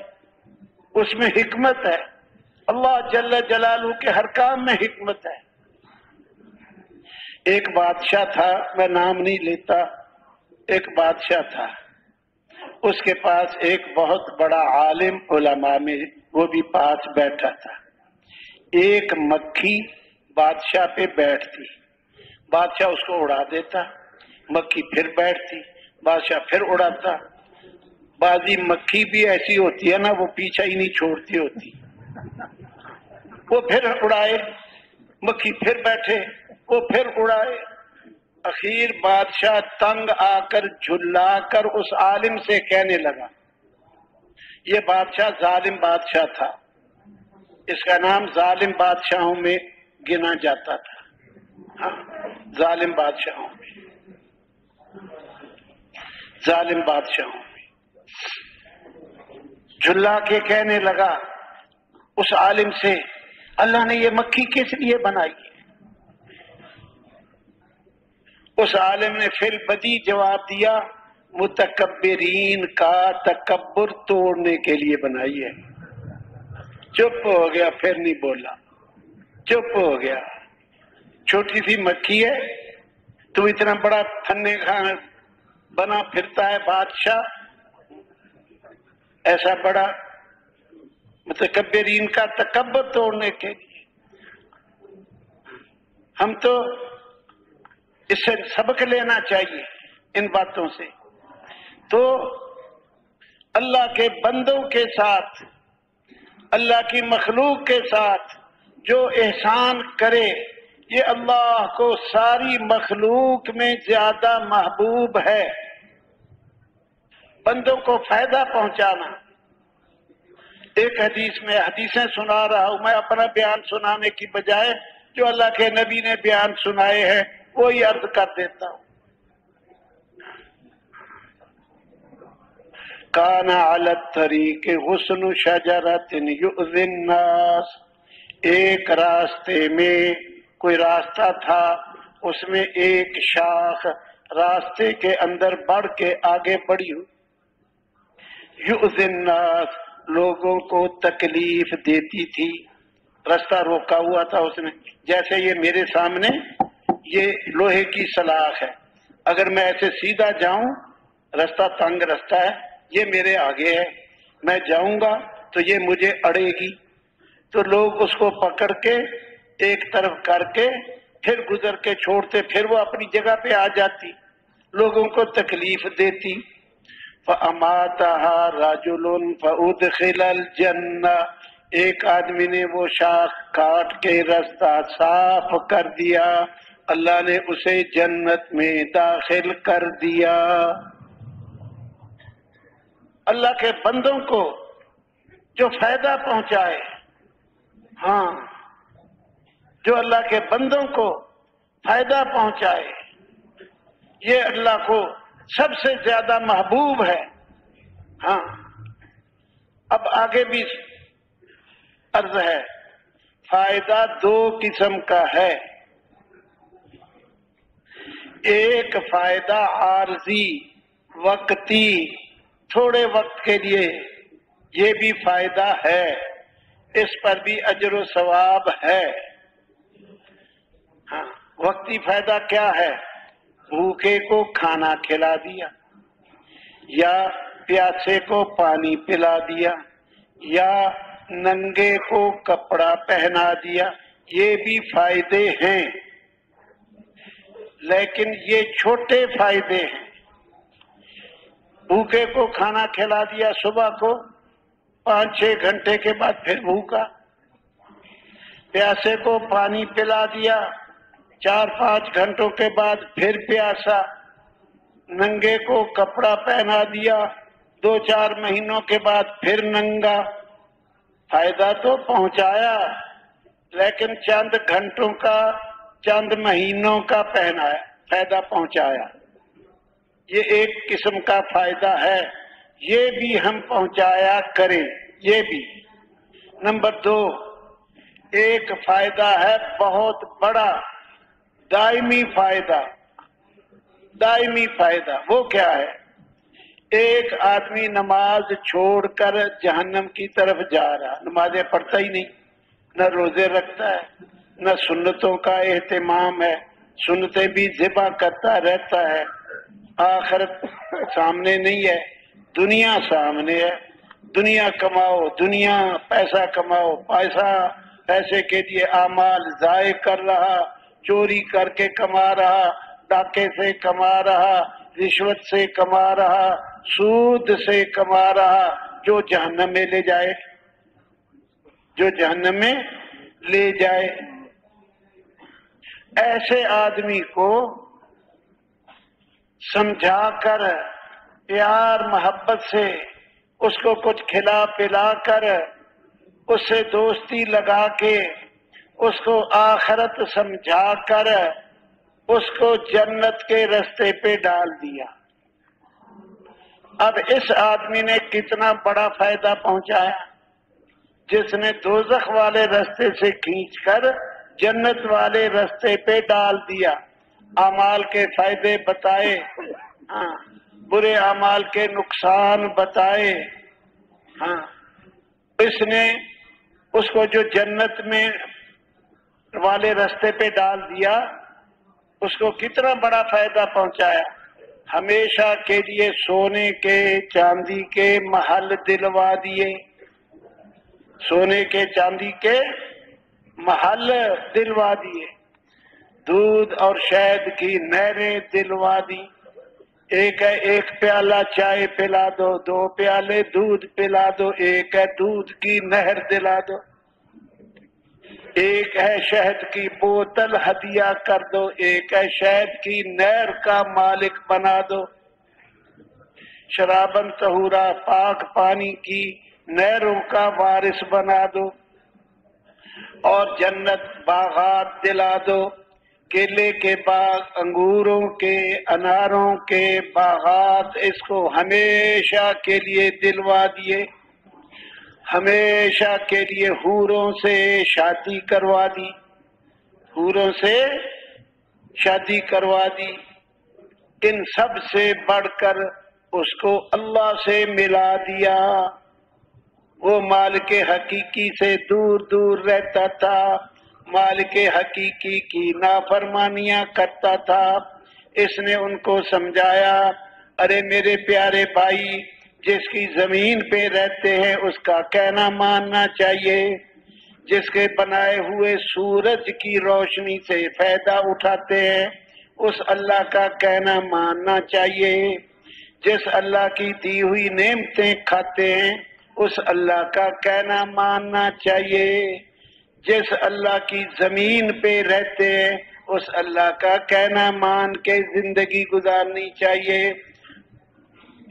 اس میں حکمت ہے، اللہ جل جلالہ کے ہر کام میں حکمت ہے۔ ایک بادشاہ تھا، میں نام نہیں لیتا، ایک بادشاہ تھا، اس کے پاس ایک بہت بڑا عالم علماء میں وہ بھی پاس بیٹھا تھا۔ ایک مکھی بادشاہ پہ بیٹھتی، بادشاہ اس کو اڑا دیتا، مکھی پھر بیٹھتی، بادشاہ پھر اڑاتا۔ بازی مکھی بھی ایسی ہوتی ہے نا، وہ پیچھا ہی نہیں چھوڑتی ہوتی، وہ پھر اڑائے، مکھی پھر بیٹھے، وہ پھر اڑائے۔ اخیر بادشاہ تنگ آ کر جھلا کر اس عالم سے کہنے لگا، یہ بادشاہ ظالم بادشاہ تھا، اس کا نام ظالم بادشاہوں میں گنا جاتا تھا، ظالم بادشاہوں میں، ظالم بادشاہوں میں جھلا کے کہنے لگا اس عالم سے، اللہ نے یہ مکھی کس لیے بنائی ہے؟ اس عالم نے فی البدی جواب دیا، متکبرین کا تکبر توڑنے کے لیے بنائی ہے۔ چپ ہو گیا، پھر نہیں بولا، چپ ہو گیا۔ چھوٹی سی مکھی ہے، تو اتنا بڑا فنے خان بنا پھرتا ہے بادشاہ، ایسا بڑا، متکبرین کا تکبر توڑنے کے لیے۔ ہم تو اس سے سبق لینا چاہیے، ان باتوں سے۔ تو اللہ کے بندوں کے ساتھ، اللہ کی مخلوق کے ساتھ جو احسان کرے، یہ اللہ کو ساری مخلوق میں زیادہ محبوب ہے۔ بندوں کو فائدہ پہنچانا۔ ایک حدیث میں، حدیثیں سنا رہا ہوں میں، اپنا بیان سنانے کی بجائے جو اللہ کے نبی نے بیان سنائے ہیں وہی عرض کر دیتا ہوں۔ کان علی الطریق غصن شجرۃ یؤذی الناس، ایک راستے میں، کوئی راستہ تھا، اس میں ایک شاخ راستے کے اندر بڑھ کے آگے بڑھی ہوئی، یؤذی الناس، لوگوں کو تکلیف دیتی تھی، راستہ روکا ہوا تھا اس نے. جیسے یہ میرے سامنے یہ لوہے کی سلاخ ہے، اگر میں ایسے سیدھا جاؤں، راستہ تنگ راستہ ہے، یہ میرے آگے ہے، میں جاؤں گا تو یہ مجھے اڑے گی، تو لوگ اس کو پکڑ کے ایک طرف کر کے پھر گزر کے چھوڑتے، پھر وہ اپنی جگہ پہ آ جاتی، لوگوں کو تکلیف دیتی. فَأَمَاتَهَا رَجُلٌ فَأُدْخِلَ الْجَنَّةَ، ایک آدمی نے وہ شاخ کاٹ کے راستہ صاف کر دیا، اللہ نے اسے جنت میں داخل کر دیا. اللہ کے بندوں کو جو فائدہ پہنچائے، ہاں، جو اللہ کے بندوں کو فائدہ پہنچائے، یہ اللہ کو سب سے زیادہ محبوب ہے. ہاں، اب آگے بھی عرض ہے، فائدہ دو قسم کا ہے. ایک فائدہ عارضی، وقتی، تھوڑے وقت کے لیے، یہ بھی فائدہ ہے، اس پر بھی اجر و ثواب ہے. ہاں، وقتی فائدہ کیا ہے؟ بھوکے کو کھانا کھلا دیا، یا پیاسے کو پانی پلا دیا، یا ننگے کو کپڑا پہنا دیا، یہ بھی فائدے ہیں، لیکن یہ چھوٹے فائدے ہیں. بھوکے کو کھانا کھلا دیا صبح کو، 5-6 گھنٹے کے بعد پھر بھوکا. پیاسے کو پانی پلا دیا، 4-5 گھنٹوں کے بعد پھر پیاسا. ننگے کو کپڑا پہنا دیا، 2-4 مہینوں کے بعد پھر ننگا. فائدہ تو پہنچایا، لیکن چند گھنٹوں کا، چند مہینوں کا پہنایا، فائدہ پہنچایا. یہ ایک قسم کا فائدہ ہے، یہ بھی ہم پہنچایا کریں. یہ بھی. نمبر 2، ایک فائدہ ہے بہت بڑا، دائمی فائدہ. دائمی فائدہ وہ کیا ہے؟ ایک آدمی نماز چھوڑ کر جہنم کی طرف جا رہا، نمازیں پڑھتا ہی نہیں، نہ روزے رکھتا ہے، نہ سنتوں کا اہتمام ہے، سنتیں بھی ذبح کرتا رہتا ہے. آخرت سامنے نہیں ہے، دنیا سامنے ہے. دنیا کماؤ، دنیا، پیسہ کماؤ، پیسے کے لیے اعمال ضائع کر رہا، چوری کر کے کما رہا، ڈاکے سے کما رہا، رشوت سے کما رہا، سود سے کما رہا، جو جہنم میں لے جائے، جو جہنم میں لے جائے. ایسے آدمی کو سمجھا کر، پیار محبت سے اس کو کچھ کھلا پلا کر، اس سے دوستی لگا کے، اس کو آخرت سمجھا کر، اس کو جنت کے راستے پہ ڈال دیا. اب اس آدمی نے کتنا بڑا فائدہ پہنچایا، جس نے دوزخ والے راستے سے کھینچ کر جنت والے راستے پہ ڈال دیا. اعمال کے فائدے بتائے، ہاں، برے اعمال کے نقصان بتائے. ہاں، اس نے اس کو جو جنت میں والے راستے پہ ڈال دیا، اس کو کتنا بڑا فائدہ پہنچایا. ہمیشہ کے لیے سونے کے چاندی کے محل دلوا دیے، سونے کے چاندی کے محل دلوا دیے، دودھ اور شہد کی نہریں دلوا دی. ایک ہے ایک پیالہ چائے پلا دو، 2 پیالے دودھ پلا دو، ایک ہے دودھ کی نہر دلا دو. ایک ہے شہد کی بوتل ہدیہ کر دو، ایک ہے شہد کی نہر کا مالک بنا دو. شرابن طہورا، پاک پانی کی نہروں کا وارث بنا دو. اور جنت باغات دلا دو، کیلے کے باغ، انگوروں کے، اناروں کے باغات، اس کو ہمیشہ کے لیے دلوا دیے. ہمیشہ کے لیے حوروں سے شادی کروا دی، حوروں سے شادی کروا دی. ان سب سے بڑھ کر اس کو اللہ سے ملا دیا. وہ مالک حقیقی سے دور دور رہتا تھا، مالک حقیقی کی نافرمانیاں کرتا تھا۔ اس نے ان کو سمجھایا، ارے میرے پیارے بھائی، جس کی زمین پہ رہتے ہیں اس کا کہنا ماننا چاہیے، جس کے بنائے ہوئے سورج کی روشنی سے فائدہ اٹھاتے ہیں اس اللہ کا کہنا ماننا چاہیے، جس اللہ کی دی ہوئی نعمتیں کھاتے ہیں اس اللہ کا کہنا ماننا چاہیے، جس اللہ کی زمین پہ رہتے ہیں اس اللہ کا کہنا مان کے زندگی گزارنی چاہیے۔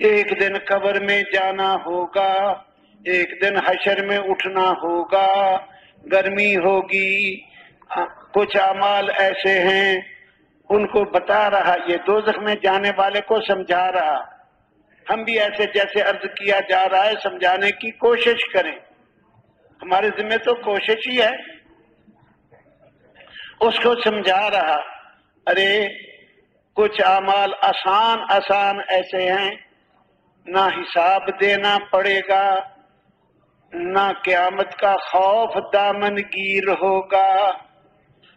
ایک دن قبر میں جانا ہوگا، ایک دن حشر میں اٹھنا ہوگا، گرمی ہوگی، کچھ اعمال ایسے ہیں ان کو بتا رہا، یہ دوزخ میں جانے والے کو سمجھا رہا۔ ہم بھی ایسے جیسے عرض کیا جا رہا ہے سمجھانے کی کوشش کریں، ہمارے ذمہ تو کوشش ہی ہے۔ اس کو سمجھا رہا، ارے کچھ اعمال آسان ایسے ہیں، نہ حساب دینا پڑے گا، نہ قیامت کا خوف دامن گیر ہوگا،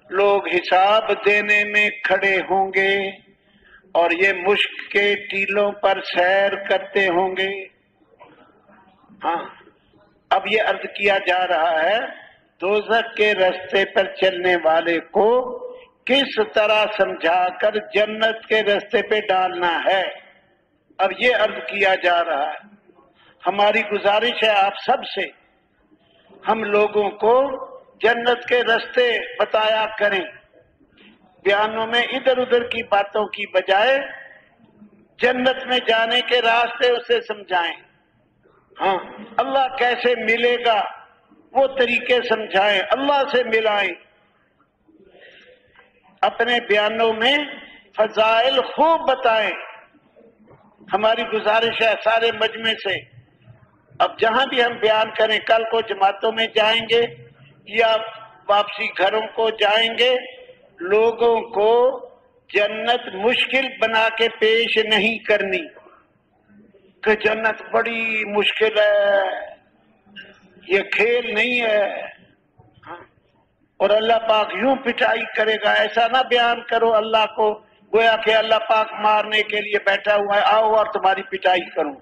لوگ حساب دینے میں کھڑے ہوں گے اور یہ مشک کے ٹیلوں پر سیر کرتے ہوں گے۔ ہاں، اب یہ عرض کیا جا رہا ہے دوزخ کے راستے پر چلنے والے کو کس طرح سمجھا کر جنت کے راستے پہ ڈالنا ہے، اب یہ عرض کیا جا رہا ہے۔ ہماری گزارش ہے آپ سب سے، ہم لوگوں کو جنت کے راستے بتایا کریں، بیانوں میں ادھر ادھر کی باتوں کی بجائے جنت میں جانے کے راستے اسے سمجھائیں۔ ہاں، اللہ کیسے ملے گا وہ طریقے سمجھائیں، اللہ سے ملائیں، اپنے بیانوں میں فضائل خوب بتائیں۔ ہماری گزارش ہے سارے مجمع سے، اب جہاں بھی ہم بیان کریں، کل کو جماعتوں میں جائیں گے یا واپسی گھروں کو جائیں گے، لوگوں کو جنت مشکل بنا کے پیش نہیں کرنی کہ جنت بڑی مشکل ہے، یہ کھیل نہیں ہے، اور اللہ پاک یوں پٹائی کرے گا، ایسا نہ بیان کرو اللہ کو گویا کہ اللہ پاک مارنے کے لیے بیٹھا ہوا ہے، آؤ اور تمہاری پٹائی کروں۔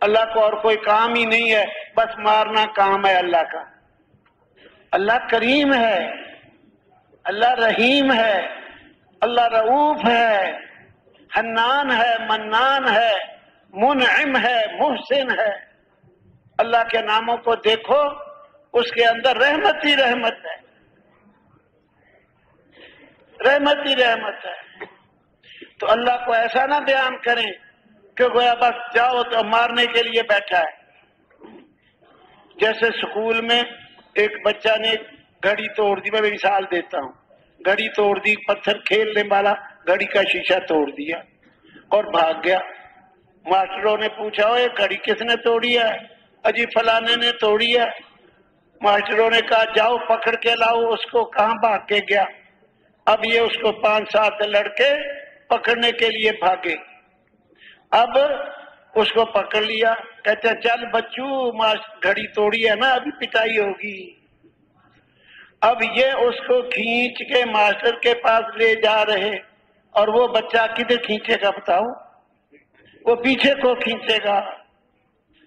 اللہ کو اور کوئی کام ہی نہیں ہے، بس مارنا کام ہے اللہ کا۔ اللہ کریم ہے، اللہ رحیم ہے، اللہ رؤوف ہے، حنان ہے، منان ہے، منعم ہے، محسن ہے۔ اللہ کے ناموں کو دیکھو، اس کے اندر رحمت ہی رحمت ہے، رحمت ہی رحمت ہے۔ تو اللہ کو ایسا نہ بیان کریں کہ گویا بس جاؤ تو مارنے کے لیے بیٹھا ہے۔ جیسے سکول میں ایک بچہ نے گھڑی توڑ دی، میں مثال دیتا ہوں، گھڑی توڑ دی، پتھر کھیلنے والا گھڑی کا شیشہ توڑ دیا اور بھاگ گیا۔ ماسٹروں نے پوچھا، یہ گھڑی کس نے توڑی ہے؟ اجی فلانے نے توڑی ہے۔ ماسٹروں نے کہا جاؤ پکڑ کے لاؤ اس کو، کہاں بھاگ کے گیا؟ اب یہ اس کو 5-7 لڑکے پکڑنے کے لیے بھاگے، اب اس کو پکڑ لیا، کہتے ہیں چل بچو گھڑی توڑی ہے نا، ابھی پٹائی ہوگی۔ اب یہ اس کو کھینچ کے ماسٹر کے پاس لے جا رہے، اور وہ بچہ کدھر کھینچے گا بتاؤ؟ وہ پیچھے کو کھینچے گا۔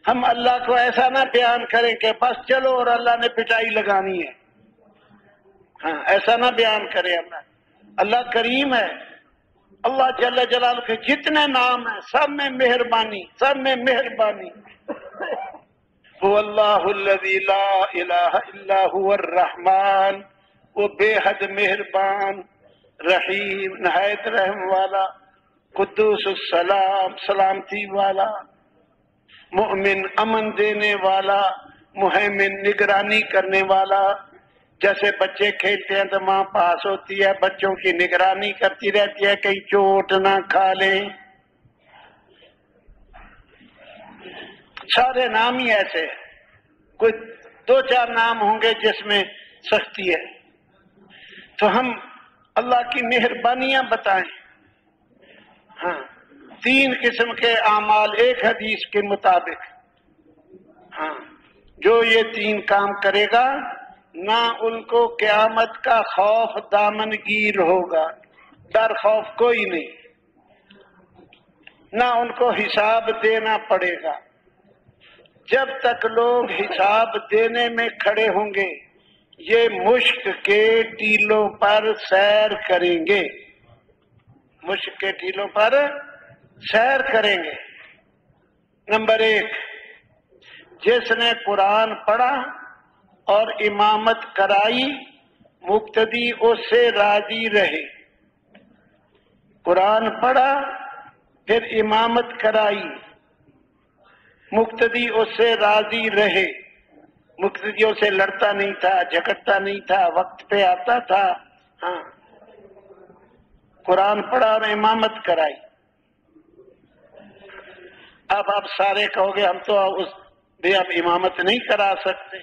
ہم اللہ کو ایسا نہ بیان کریں کہ بس چلو اور اللہ نے پٹائی لگانی ہے، ہاں ایسا نہ بیان کرے۔ اللہ کریم ہے، اللہ جل جلالہ کے جتنے نام ہیں سب میں مہربانی، سب میں مہربانی۔ هو اللہ الذی لا الہ الا هو الرحمن، وہ بے حد مہربان، رحیم نہایت رحم والا، قدوس السلام سلامتی والا، مؤمن امن دینے والا، مہیمن نگرانی کرنے والا۔ جیسے بچے کھیلتے ہیں تو ماں پاس ہوتی ہے، بچوں کی نگرانی کرتی رہتی ہے کہیں چوٹ نہ کھا لیں۔ سارے نام ہی ایسے ہیں، کوئی 2-4 نام ہوں گے جس میں سختی ہے۔ تو ہم اللہ کی مہربانیاں بتائیں۔ ہاں، 3 قسم کے اعمال ایک حدیث کے مطابق، ہاں، جو یہ 3 کام کرے گا نہ ان کو قیامت کا خوف دامنگیر ہوگا، ڈر خوف کوئی نہیں، نہ ان کو حساب دینا پڑے گا۔ جب تک لوگ حساب دینے میں کھڑے ہوں گے یہ مشک کے ٹیلوں پر سیر کریں گے، مشک کے ٹیلوں پر سیر کریں گے۔ نمبر 1، جس نے قرآن پڑھا اور امامت کرائی مقتدی اس سے راضی رہے۔ قرآن پڑھا پھر امامت کرائی مقتدی اس سے راضی رہے، مقتدیوں سے لڑتا نہیں تھا، جھگڑتا نہیں تھا، وقت پہ آتا تھا، ہاں، قرآن پڑھا اور امامت کرائی۔ اب آپ سارے کہو گے ہم تو بھی اب امامت نہیں کرا سکتے،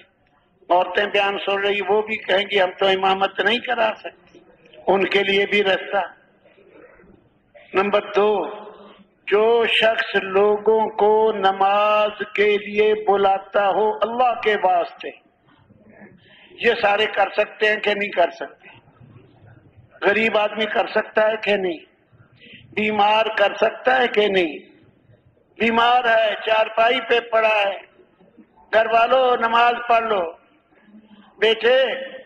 عورتیں بیان سن رہی وہ بھی کہیں گی ہم تو امامت نہیں کرا سکتی، ان کے لیے بھی رستہ۔ نمبر 2، جو شخص لوگوں کو نماز کے لیے بلاتا ہو اللہ کے واسطے، یہ سارے کر سکتے ہیں کہ نہیں کر سکتے؟ غریب آدمی کر سکتا ہے کہ نہیں؟ بیمار کر سکتا ہے کہ نہیں؟ بیمار ہے، چارپائی پہ پڑا ہے، گھر والوں نماز پڑھ لو، بیٹے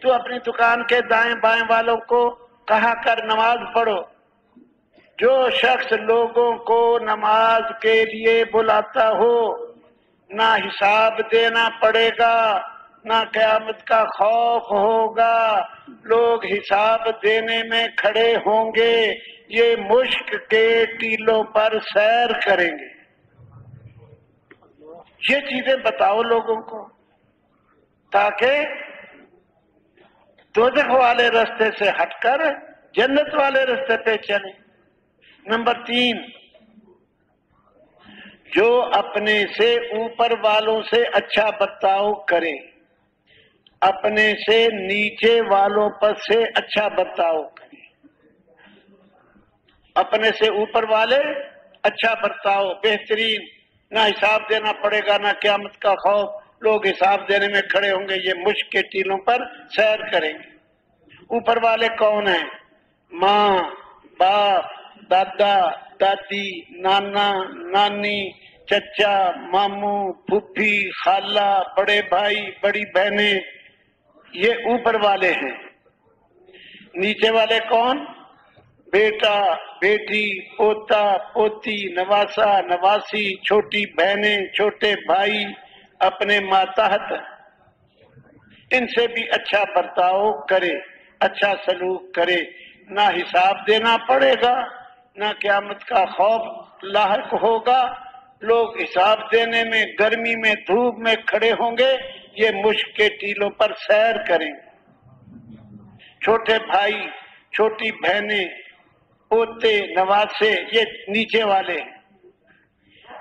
تو اپنی دکان کے دائیں بائیں والوں کو کہا کر نماز پڑھو۔ جو شخص لوگوں کو نماز کے لیے بلاتا ہو نہ حساب دینا پڑے گا، نہ قیامت کا خوف ہوگا، لوگ حساب دینے میں کھڑے ہوں گے، یہ مشک کے ٹیلوں پر سیر کریں گے۔ یہ چیزیں بتاؤ لوگوں کو تاکہ دوزخ والے رستے سے ہٹ کر جنت والے رستے پہ چلیں۔ نمبر 3، جو اپنے سے اوپر والوں سے اچھا برتاؤ کرے، اپنے سے نیچے والوں پر سے اچھا برتاؤ کرے۔ اپنے سے اوپر والے اچھا برتاؤ، بہترین، نہ حساب دینا پڑے گا نہ قیامت کا خوف، لوگ حساب دینے میں کھڑے ہوں گے، یہ مشک کے ٹیلوں پر سیر کریں گے۔ اوپر والے کون ہیں؟ ماں، باپ، دادا، دادی، نانا، نانی، چچا، ماموں، پھوپھی، خالہ، بڑے بھائی، بڑی بہنیں، یہ اوپر والے ہیں۔ نیچے والے کون؟ بیٹا، بیٹی، پوتا، پوتی، نواسا، نواسی، چھوٹی بہنیں، چھوٹے بھائی، اپنے ماتحت، ان سے بھی اچھا برتاؤ کرے، اچھا سلوک کرے، نہ حساب دینا پڑے گا نہ قیامت کا خوف لاحق ہوگا، لوگ حساب دینے میں گرمی میں دھوپ میں کھڑے ہوں گے، یہ مشک کے ٹیلوں پر سیر کریں گے۔ چھوٹے بھائی، چھوٹی بہنیں، پوتے، نواسے، یہ نیچے والے ہیں۔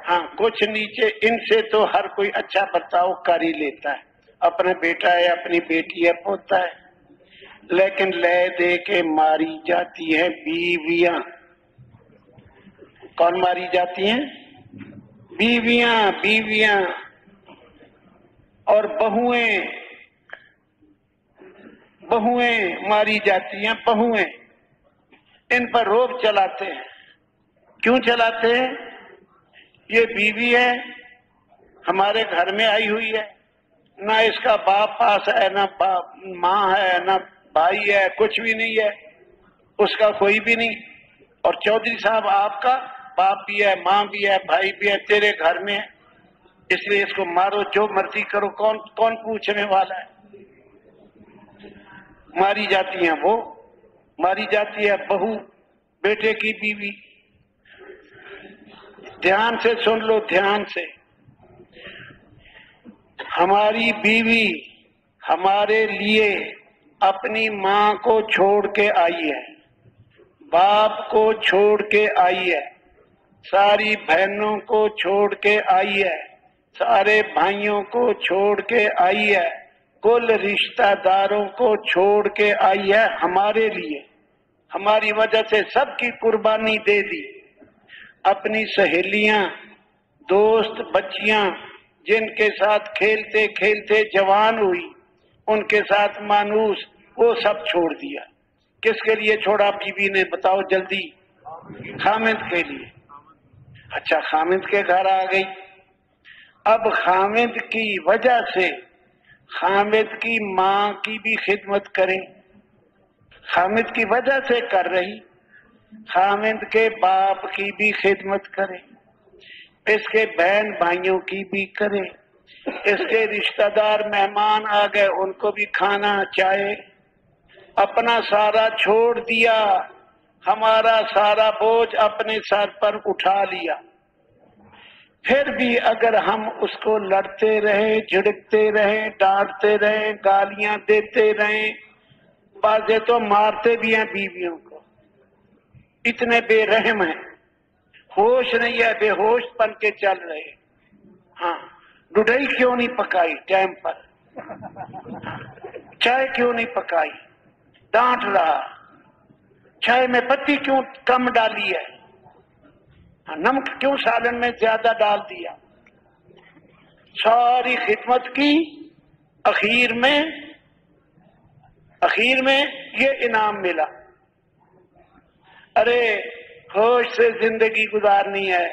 ہاں، کچھ نیچے، ان سے تو ہر کوئی اچھا برتاؤ کر ہی لیتا ہے، اپنا بیٹا ہے، اپنی بیٹی ہے، پوتا ہے، لیکن لے دے کے ماری جاتی ہیں بیویاں۔ کون ماری جاتی ہیں؟ بیویاں، بیویاں اور بہویں، بہویں ماری جاتی ہیں، بہویں، ان پر روب چلاتے ہیں۔ کیوں چلاتے ہیں؟ یہ بیوی ہے، ہمارے گھر میں آئی ہوئی ہے، نہ اس کا باپ پاس ہے، نہ ماں ہے، نہ بھائی ہے، کچھ بھی نہیں ہے، اس کا کوئی بھی نہیں، اور چودھری صاحب آپ کا باپ بھی ہے، ماں بھی ہے، بھائی بھی ہے، تیرے گھر میں ہے، اس لیے اس کو مارو، جو مرضی کرو، کون پوچھنے والا ہے؟ ماری جاتی ہیں وہ، ماری جاتی ہے بہو، بیٹے کی بیوی۔ دھیان سے سن لو، دھیان سے، ہماری بیوی ہمارے لیے اپنی ماں کو چھوڑ کے آئی ہے، باپ کو چھوڑ کے آئی ہے، ساری بہنوں کو چھوڑ کے آئی ہے، سارے بھائیوں کو چھوڑ کے آئی ہے، کل رشتہ داروں کو چھوڑ کے آئی ہے ہمارے لیے، ہماری وجہ سے سب کی قربانی دے دی، اپنی سہیلیاں، دوست، بچیاں، جن کے ساتھ کھیلتے کھیلتے جوان ہوئی، ان کے ساتھ مانوس، وہ سب چھوڑ دیا۔ کس کے لیے چھوڑا بیوی نے؟ بتاؤ جلدی۔ خامد کے لیے۔ اچھا، خامد کے گھر آ گئی۔ اب خامد کی وجہ سے خامد کی ماں کی بھی خدمت کرے، خامد کی وجہ سے کر رہی، خامد کے باپ کی بھی خدمت کرے، اس کے بہن بھائیوں کی بھی کرے، اس کے رشتہ دار مہمان آ گئے ان کو بھی کھانا چاہے، اپنا سارا چھوڑ دیا، ہمارا سارا بوجھ اپنے سر پر اٹھا لیا۔ پھر بھی اگر ہم اس کو لڑتے رہے، جھڑکتے رہے، ڈانٹتے رہے، گالیاں دیتے رہے، بعضے تو مارتے بھی ہیں بیویوں کو، اتنے بے رحم ہیں، ہوش نہیں ہے، بے ہوش بن کے چل رہے۔ ہاں، ڈوڈئی کیوں نہیں پکائی ٹائم پر؟ چائے کیوں نہیں پکائی؟ ڈانٹ رہا۔ چائے میں پتی کیوں کم ڈالی ہے؟ نمک کیوں سالن میں زیادہ ڈال دیا؟ ساری خدمت کی، اخیر میں یہ انعام ملا۔ ارے ہوش سے زندگی گزارنی ہے،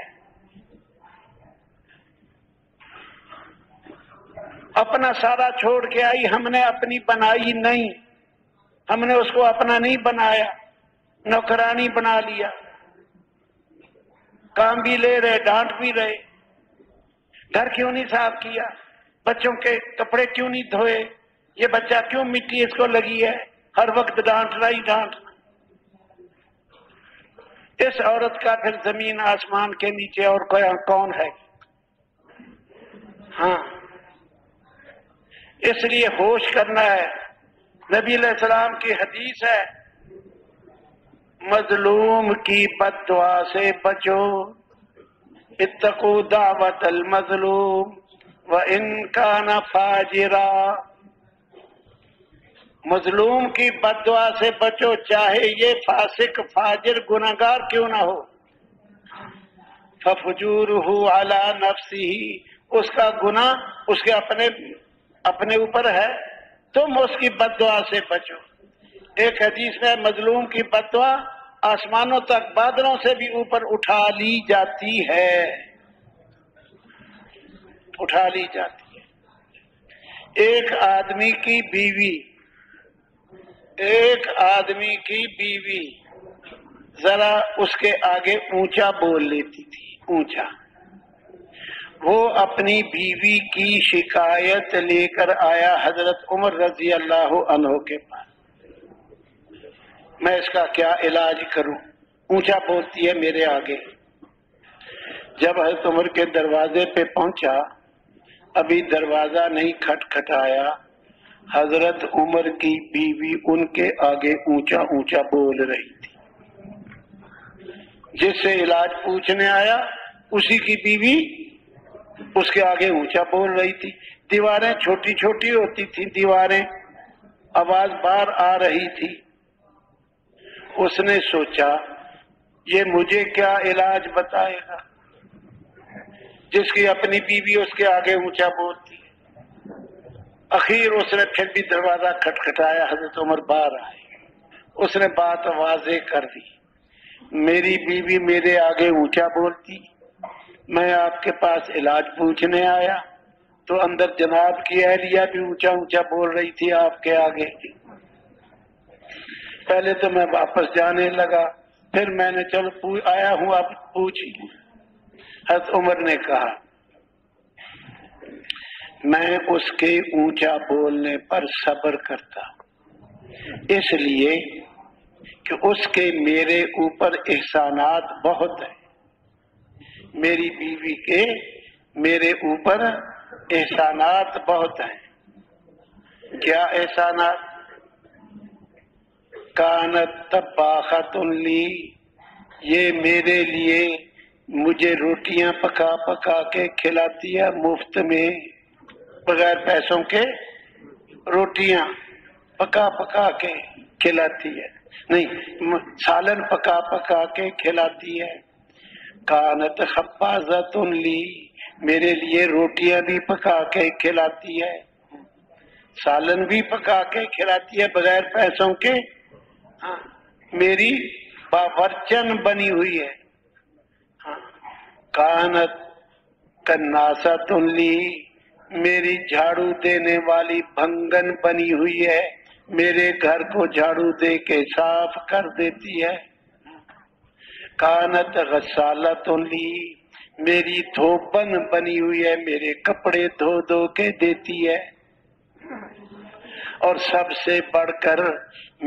اپنا سارا چھوڑ کے آئی، ہم نے اپنی بنائی نہیں، ہم نے اس کو اپنا نہیں بنایا، نوکرانی بنا لیا، کام بھی لے رہے، ڈانٹ بھی رہے، گھر کیوں نہیں صاف کیا، بچوں کے کپڑے کیوں نہیں دھوئے، یہ بچہ کیوں مٹی اس کو لگی ہے، ہر وقت ڈانٹنا ہی ڈانٹنا۔ اس عورت کا پھر زمین آسمان کے نیچے اور کون ہے؟ ہاں، اس لیے ہوش کرنا ہے۔ نبی علیہ السلام کی حدیث ہے، مظلوم کی بد دعا سے بچو، اتقوا دعوت المظلوم وان کان فاجرا۔ مظلوم کی بد دعا سے بچو، چاہے یہ فاسق فاجر گناہگار کیوں نہ ہو۔ ففجورہ علی نفسہ، اس کا گناہ اس کے اپنے اوپر ہے، تم اس کی بد دعا سے بچو۔ ایک حدیث میں مظلوم کی بد دعا آسمانوں تک بادلوں سے بھی اوپر اٹھا لی جاتی ہے، اٹھا لی جاتی ہے۔ ایک آدمی کی بیوی ذرا اس کے آگے اونچا بول لیتی تھی، اونچا۔ وہ اپنی بیوی کی شکایت لے کر آیا حضرت عمر رضی اللہ عنہ کے پاس، میں اس کا کیا علاج کروں، اونچا بولتی ہے میرے آگے۔ جب حضرت عمر کے دروازے پہ پہنچا، ابھی دروازہ نہیں کھٹکھٹایا، حضرت عمر کی بیوی ان کے آگے اونچا اونچا بول رہی تھی۔ جس سے علاج پوچھنے آیا اسی کی بیوی اس کے آگے اونچا بول رہی تھی۔ دیواریں چھوٹی چھوٹی ہوتی تھیں، دیواریں، آواز باہر آ رہی تھی۔ اس نے سوچا یہ مجھے کیا علاج بتائے گا، جس کی اپنی بیوی اس کے آگے اونچا بولتی ہے۔ اخیر اس نے پھر بھی دروازہ کھٹکھٹایا، حضرت عمر باہر آئے، اس نے بات واضح کر دی، میری بیوی میرے آگے اونچا بولتی، میں آپ کے پاس علاج پوچھنے آیا تو اندر جناب کی اہلیہ بھی اونچا اونچا بول رہی تھی آپ کے آگے۔ پہلے تو میں واپس جانے لگا، پھر میں نے چلو آیا ہوں اب پوچھی۔ حضرت عمر نے کہا میں اس کے اونچا بولنے پر صبر کرتا ہوں، اس لیے کہ اس کے میرے اوپر احسانات بہت ہیں، میری بیوی کے میرے اوپر احسانات بہت ہیں۔ کیا احسانات؟ کانت طباخۃ لی، یہ میرے لیے مجھے روٹیاں پکا پکا کے کھلاتی ہے مفت میں، بغیر پیسوں کے روٹیاں پکا پکا کے کھلاتی ہے، نہیں سالن پکا پکا کے کھلاتی ہے۔ کانت خبازۃ لی، میرے لیے روٹیاں بھی پکا کے کھلاتی ہے، سالن بھی پکا کے کھلاتی ہے بغیر پیسوں کے، میری باورچن بنی ہوئی ہے، کانت کناسۃ لی، میری جھاڑو دینے والی بھنگن بنی ہوئی ہے، میرے گھر کو جھاڑو دے کے صاف کر دیتی ہے، کانت غسالۃ لی، میری دھوبن بنی ہوئی ہے، میرے کپڑے دھو دھو کے دیتی ہے، اور سب سے بڑھ کر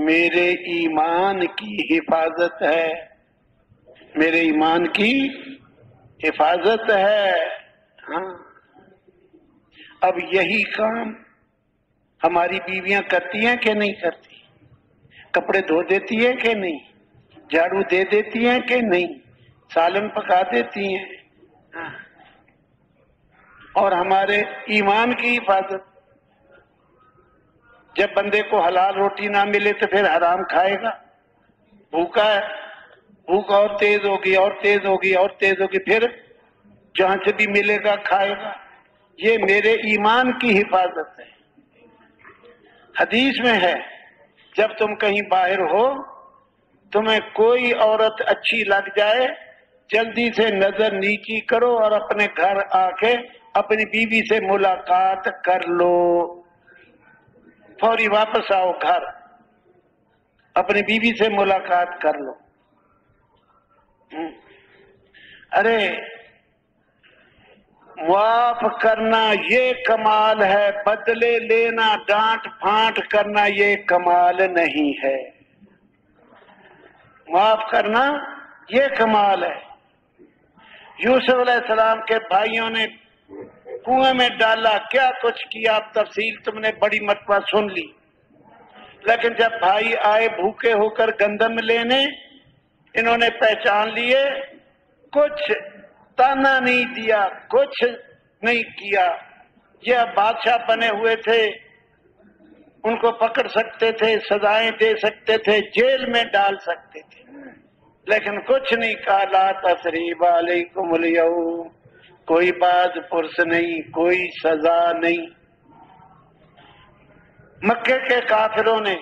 میرے ایمان کی حفاظت ہے، میرے ایمان کی حفاظت ہے۔ ہاں، اب یہی کام ہماری بیویاں کرتی ہیں کہ نہیں کرتی؟ کپڑے دھو دیتی ہیں کہ نہیں؟ جھاڑو دے دیتی ہیں کہ نہیں؟ سالن پکا دیتی ہیں، ہاں، اور ہمارے ایمان کی حفاظت۔ جب بندے کو حلال روٹی نہ ملے تو پھر حرام کھائے گا، بھوکا ہے، بھوک اور تیز ہوگی اور تیز ہوگی اور تیز ہوگی، پھر جہاں سے بھی ملے گا کھائے گا۔ یہ میرے ایمان کی حفاظت ہے۔ حدیث میں ہے جب تم کہیں باہر ہو، تمہیں کوئی عورت اچھی لگ جائے، جلدی سے نظر نیچی کرو اور اپنے گھر آ کے اپنی بیوی سے ملاقات کر لو، فوری واپس آؤ گھر، اپنی بیوی سے ملاقات کر لو۔ ارے معاف کرنا یہ کمال ہے، بدلے لینا، ڈانٹ پھانٹ کرنا یہ کمال نہیں ہے۔ معاف کرنا یہ کمال ہے۔ یوسف علیہ السلام کے بھائیوں نے کنویں میں ڈالا، کیا کچھ کیا، اب تفصیل تم نے بڑی مرتبہ سن لی، لیکن جب بھائی آئے بھوکے ہو کر گندم لینے، انہوں نے پہچان لیے، کچھ تانا نہیں دیا، کچھ نہیں کیا۔ یہ اب بادشاہ بنے ہوئے تھے، ان کو پکڑ سکتے تھے، سزائیں دے سکتے تھے، جیل میں ڈال سکتے تھے، لیکن کچھ نہیں کہا، لا تثریب علیکم اليوم، کوئی باز پرس نہیں، کوئی سزا نہیں۔ مکے کے کافروں نے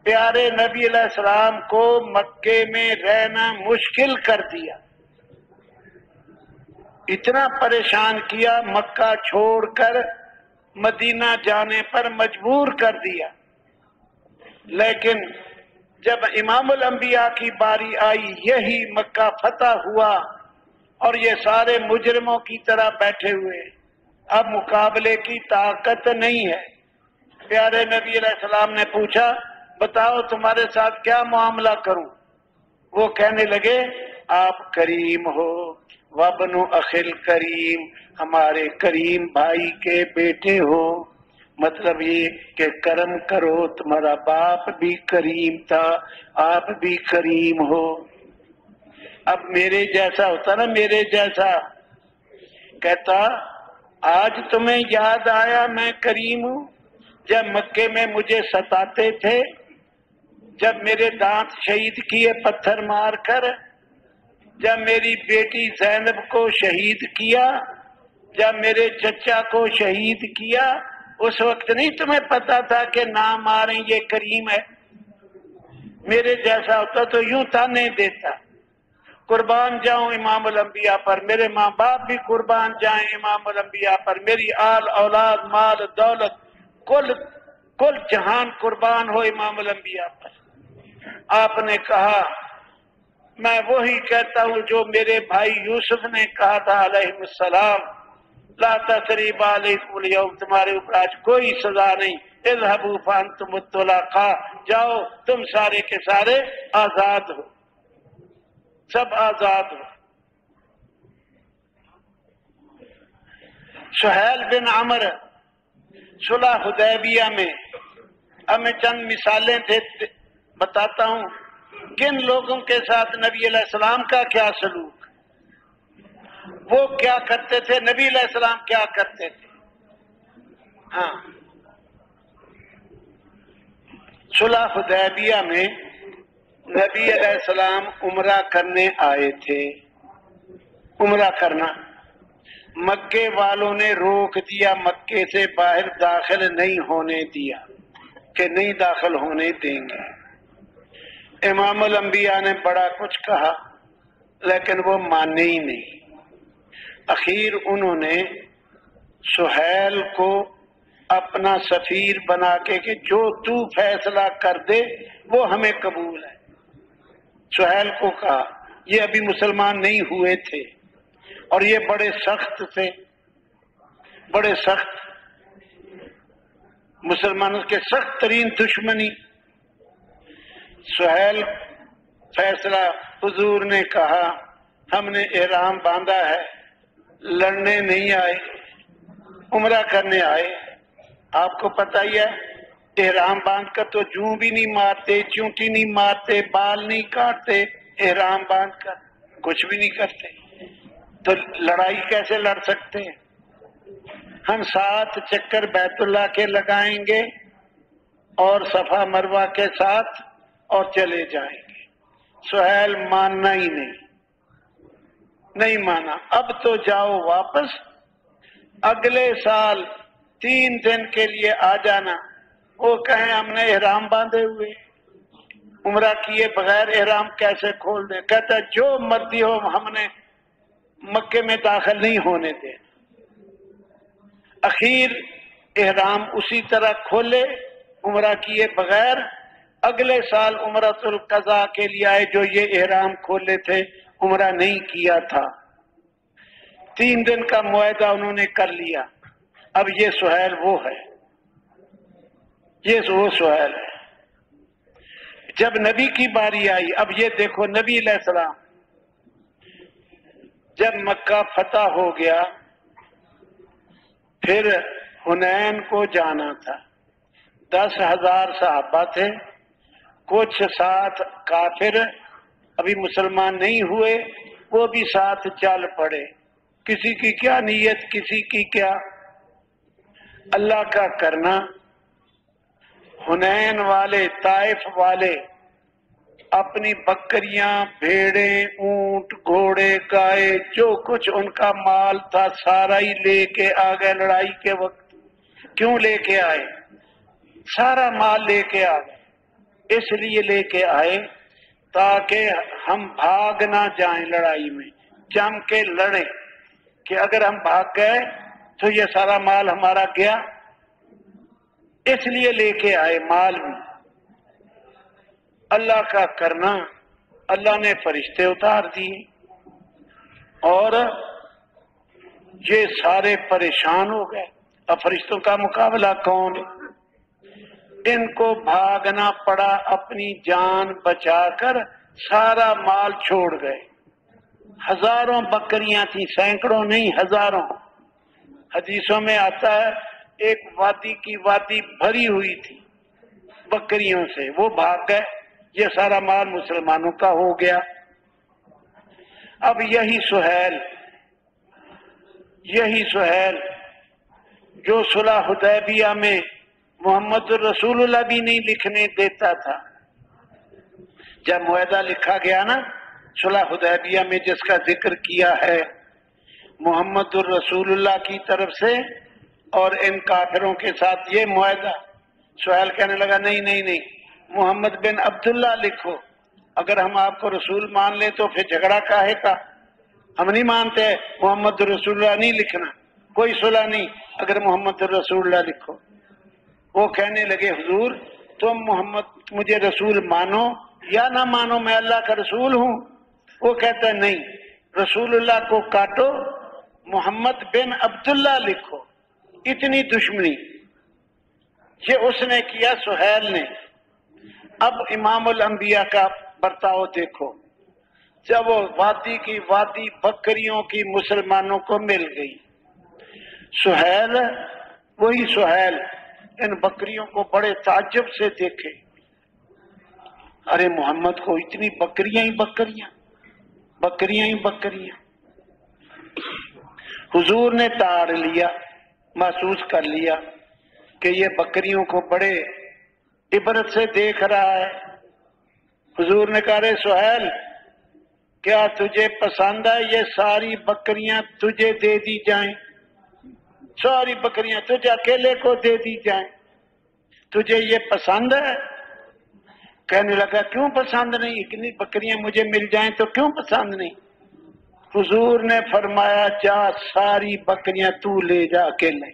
پیارے نبی علیہ السلام کو مکے میں رہنا مشکل کر دیا، اتنا پریشان کیا، مکہ چھوڑ کر مدینہ جانے پر مجبور کر دیا۔ لیکن جب امام الانبیاء کی باری آئی، یہی مکہ فتح ہوا اور یہ سارے مجرموں کی طرح بیٹھے ہوئے، اب مقابلے کی طاقت نہیں ہے۔ پیارے نبی علیہ السلام نے پوچھا، بتاؤ تمہارے ساتھ کیا معاملہ کروں؟ وہ کہنے لگے، آپ کریم ہو، وابن اخل کریم، ہمارے کریم بھائی کے بیٹے ہو، مطلب یہ کہ کرم کرو، تمہارا باپ بھی کریم تھا، آپ بھی کریم ہو۔ اب میرے جیسا ہوتا نا، میرے جیسا کہتا، آج تمہیں یاد آیا میں کریم ہوں؟ جب مکے میں مجھے ستاتے تھے، جب میرے دانت شہید کیے پتھر مار کر، جب میری بیٹی زینب کو شہید کیا، جب میرے چچا کو شہید کیا، اس وقت نہیں تمہیں پتا تھا کہ نہ ماریں یہ کریم ہے؟ میرے جیسا ہوتا تو یوں تانے دیتا، قربان جاؤں امام الانبیاء پر، میرے ماں باپ بھی قربان جائیں امام الانبیاء پر، میری آل اولاد مال دولت کل جہان قربان ہو امام الانبیاء پر۔ آپ نے کہا، میں وہی کہتا ہوں جو میرے بھائی یوسف نے کہا تھا علیہ السلام، لا تثریب علیکم اليوم، تمہارے اوپر آج کوئی سزا نہیں، اذهبوا فانتم الطلقاء، جاؤ تم سارے کے سارے آزاد ہو، سب آزاد ہو۔ سہیل بن عمر صلح حدیبیہ میں، اب میں چند مثالیں بتاتا ہوں کن لوگوں کے ساتھ نبی علیہ السلام کا کیا سلوک، وہ کیا کرتے تھے، نبی علیہ السلام کیا کرتے تھے۔ ہاں، صلح حدیبیہ میں نبی علیہ السلام عمرہ کرنے آئے تھے، عمرہ کرنا، مکے والوں نے روک دیا، مکے سے باہر داخل نہیں ہونے دیا کہ نہیں داخل ہونے دیں گے۔ امام الانبیاء نے بڑا کچھ کہا لیکن وہ مانے ہی نہیں۔ اخیر انہوں نے سہیل کو اپنا سفیر بنا کے کہ جو تو فیصلہ کر دے وہ ہمیں قبول ہے، سہیل کو کہا۔ یہ ابھی مسلمان نہیں ہوئے تھے اور یہ بڑے سخت تھے، بڑے سخت، مسلمانوں کے سخت ترین دشمنی۔ سہیل فیصلہ، حضور نے کہا ہم نے احرام باندھا ہے، لڑنے نہیں آئے، عمرہ کرنے آئے۔ آپ کو پتہ ہی ہے احرام باندھ کر تو جوں بھی نہیں مارتے، چونٹی نہیں مارتے، بال نہیں کاٹتے، احرام باندھ کر کچھ بھی نہیں کرتے، تو لڑائی کیسے لڑ سکتے ہیں؟ ہم 7 چکر بیت اللہ کے لگائیں گے اور صفا مروہ کے ساتھ اور چلے جائیں گے۔ سہیل ماننا ہی نہیں مانا۔ اب تو جاؤ واپس، اگلے سال 3 دن کے لیے آ جانا۔ وہ کہیں ہم نے احرام باندھے ہوئے، عمرہ کیے بغیر احرام کیسے کھول دیں؟ کہتا جو مرضی ہو ہم نے مکے میں داخل نہیں ہونے دے۔ اخیر احرام اسی طرح کھولے، عمرہ کیے بغیر، اگلے سال عمرۃ القضاء کے لیے آئے جو یہ احرام کھولے تھے، عمرہ نہیں کیا تھا۔ 3 دن کا معاہدہ انہوں نے کر لیا۔ اب یہ سہیل وہ ہے، یہ وہ سہیل ہے۔ جب نبی کی باری آئی، اب یہ دیکھو نبی علیہ السلام جب مکہ فتح ہو گیا، پھر حنین کو جانا تھا، 10,000 صحابہ تھے، کچھ ساتھ کافر ابھی مسلمان نہیں ہوئے، وہ بھی ساتھ چل پڑے، کسی کی کیا نیت، کسی کی کیا، اللہ کا کرنا۔ حنین والے، طائف والے اپنی بکریاں، بھیڑیں، اونٹ، گھوڑے، گائے، جو کچھ ان کا مال تھا سارا ہی لے کے آ گئے لڑائی کے وقت۔ کیوں لے کے آئے؟ سارا مال لے کے آ گئے، اس لیے لے کے آئے تاکہ ہم بھاگ نہ جائیں لڑائی میں، جم کے لڑیں، کہ اگر ہم بھاگ گئے تو یہ سارا مال ہمارا گیا، اس لیے لے کے آئے مال بھی۔ اللہ کا کرنا، اللہ نے فرشتے اتار دیے اور یہ سارے پریشان ہو گئے۔ اب فرشتوں کا مقابلہ کون؟ ان کو بھاگنا پڑا، اپنی جان بچا کر سارا مال چھوڑ گئے۔ ہزاروں بکریاں تھیں، سینکڑوں نہیں، ہزاروں۔ حدیثوں میں آتا ہے ایک وادی کی وادی بھری ہوئی تھی بکریوں سے، وہ بھاگ گئے، یہ سارا مال مسلمانوں کا ہو گیا۔ اب یہی سہیل جو صلح حدیبیہ میں محمد الرسول اللہ بھی نہیں لکھنے دیتا تھا، جب معاہدہ لکھا گیا نا صلح حدیبیہ میں جس کا ذکر کیا ہے محمد الرسول اللہ کی طرف سے اور ان کافروں کے ساتھ یہ معاہدہ، سہیل کہنے لگا نہیں، محمد بن عبداللہ لکھو، اگر ہم آپ کو رسول مان لیں تو پھر جھگڑا کاہے کا، ہم نہیں مانتے، محمد رسول اللہ نہیں لکھنا، کوئی صلح نہیں، اگر محمد رسول اللہ لکھو۔ وہ کہنے لگے حضور تم محمد مجھے رسول مانو یا نہ مانو، میں اللہ کا رسول ہوں۔ وہ کہتا ہے نہیں، رسول اللہ کو کاٹو، محمد بن عبداللہ لکھو۔ اتنی دشمنی یہ اس نے کیا، سہیل نے۔ اب امام الانبیاء کا برتاؤ دیکھو، جب وہ وادی کی وادی بکریوں کی مسلمانوں کو مل گئی، سہیل، وہی سہیل ان بکریوں کو بڑے تعجب سے دیکھے، ارے محمد کو اتنی بکریاں ہی بکریاں، بکریاں ہی بکریاں۔ حضور نے تاڑ لیا، محسوس کر لیا کہ یہ بکریوں کو بڑے عبرت سے دیکھ رہا ہے۔ حضور نے کہا رے سہیل کیا تجھے پسند ہے یہ ساری بکریاں تجھے دے دی جائیں؟ ساری بکریاں تجھے اکیلے کو دے دی جائیں، تجھے یہ پسند ہے؟ کہنے لگا کیوں پسند نہیں، اتنی بکریاں مجھے مل جائیں تو کیوں پسند نہیں؟ حضور نے فرمایا جا ساری بکریاں تو لے جا اکیلے۔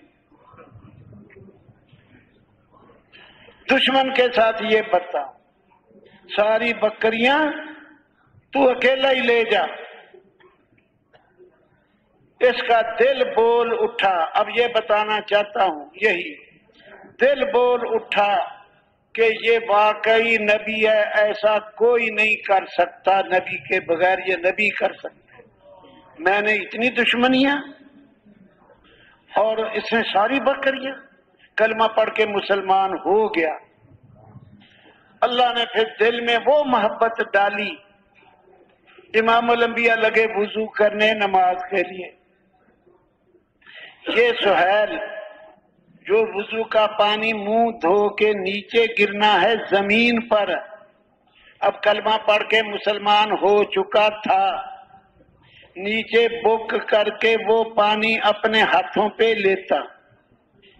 دشمن کے ساتھ یہ بتا، ساری بکریاں تو اکیلا ہی لے جا۔ اس کا دل بول اٹھا۔ اب یہ بتانا چاہتا ہوں، یہی دل بول اٹھا کہ یہ واقعی نبی ہے، ایسا کوئی نہیں کر سکتا، نبی کے بغیر یہ نبی کر سکتا ہے۔ میں نے اتنی دشمنیاں اور اس نے ساری بکریاں۔ کلمہ پڑھ کے مسلمان ہو گیا۔ اللہ نے پھر دل میں وہ محبت ڈالی، امام الانبیاء لگے وضو کرنے نماز کے لیے۔ یہ سہیل جو وضو کا پانی منہ دھو کے نیچے گرنا ہے زمین پر، اب کلمہ پڑھ کے مسلمان ہو چکا تھا، نیچے بک کر کے وہ پانی اپنے ہاتھوں پہ لیتا،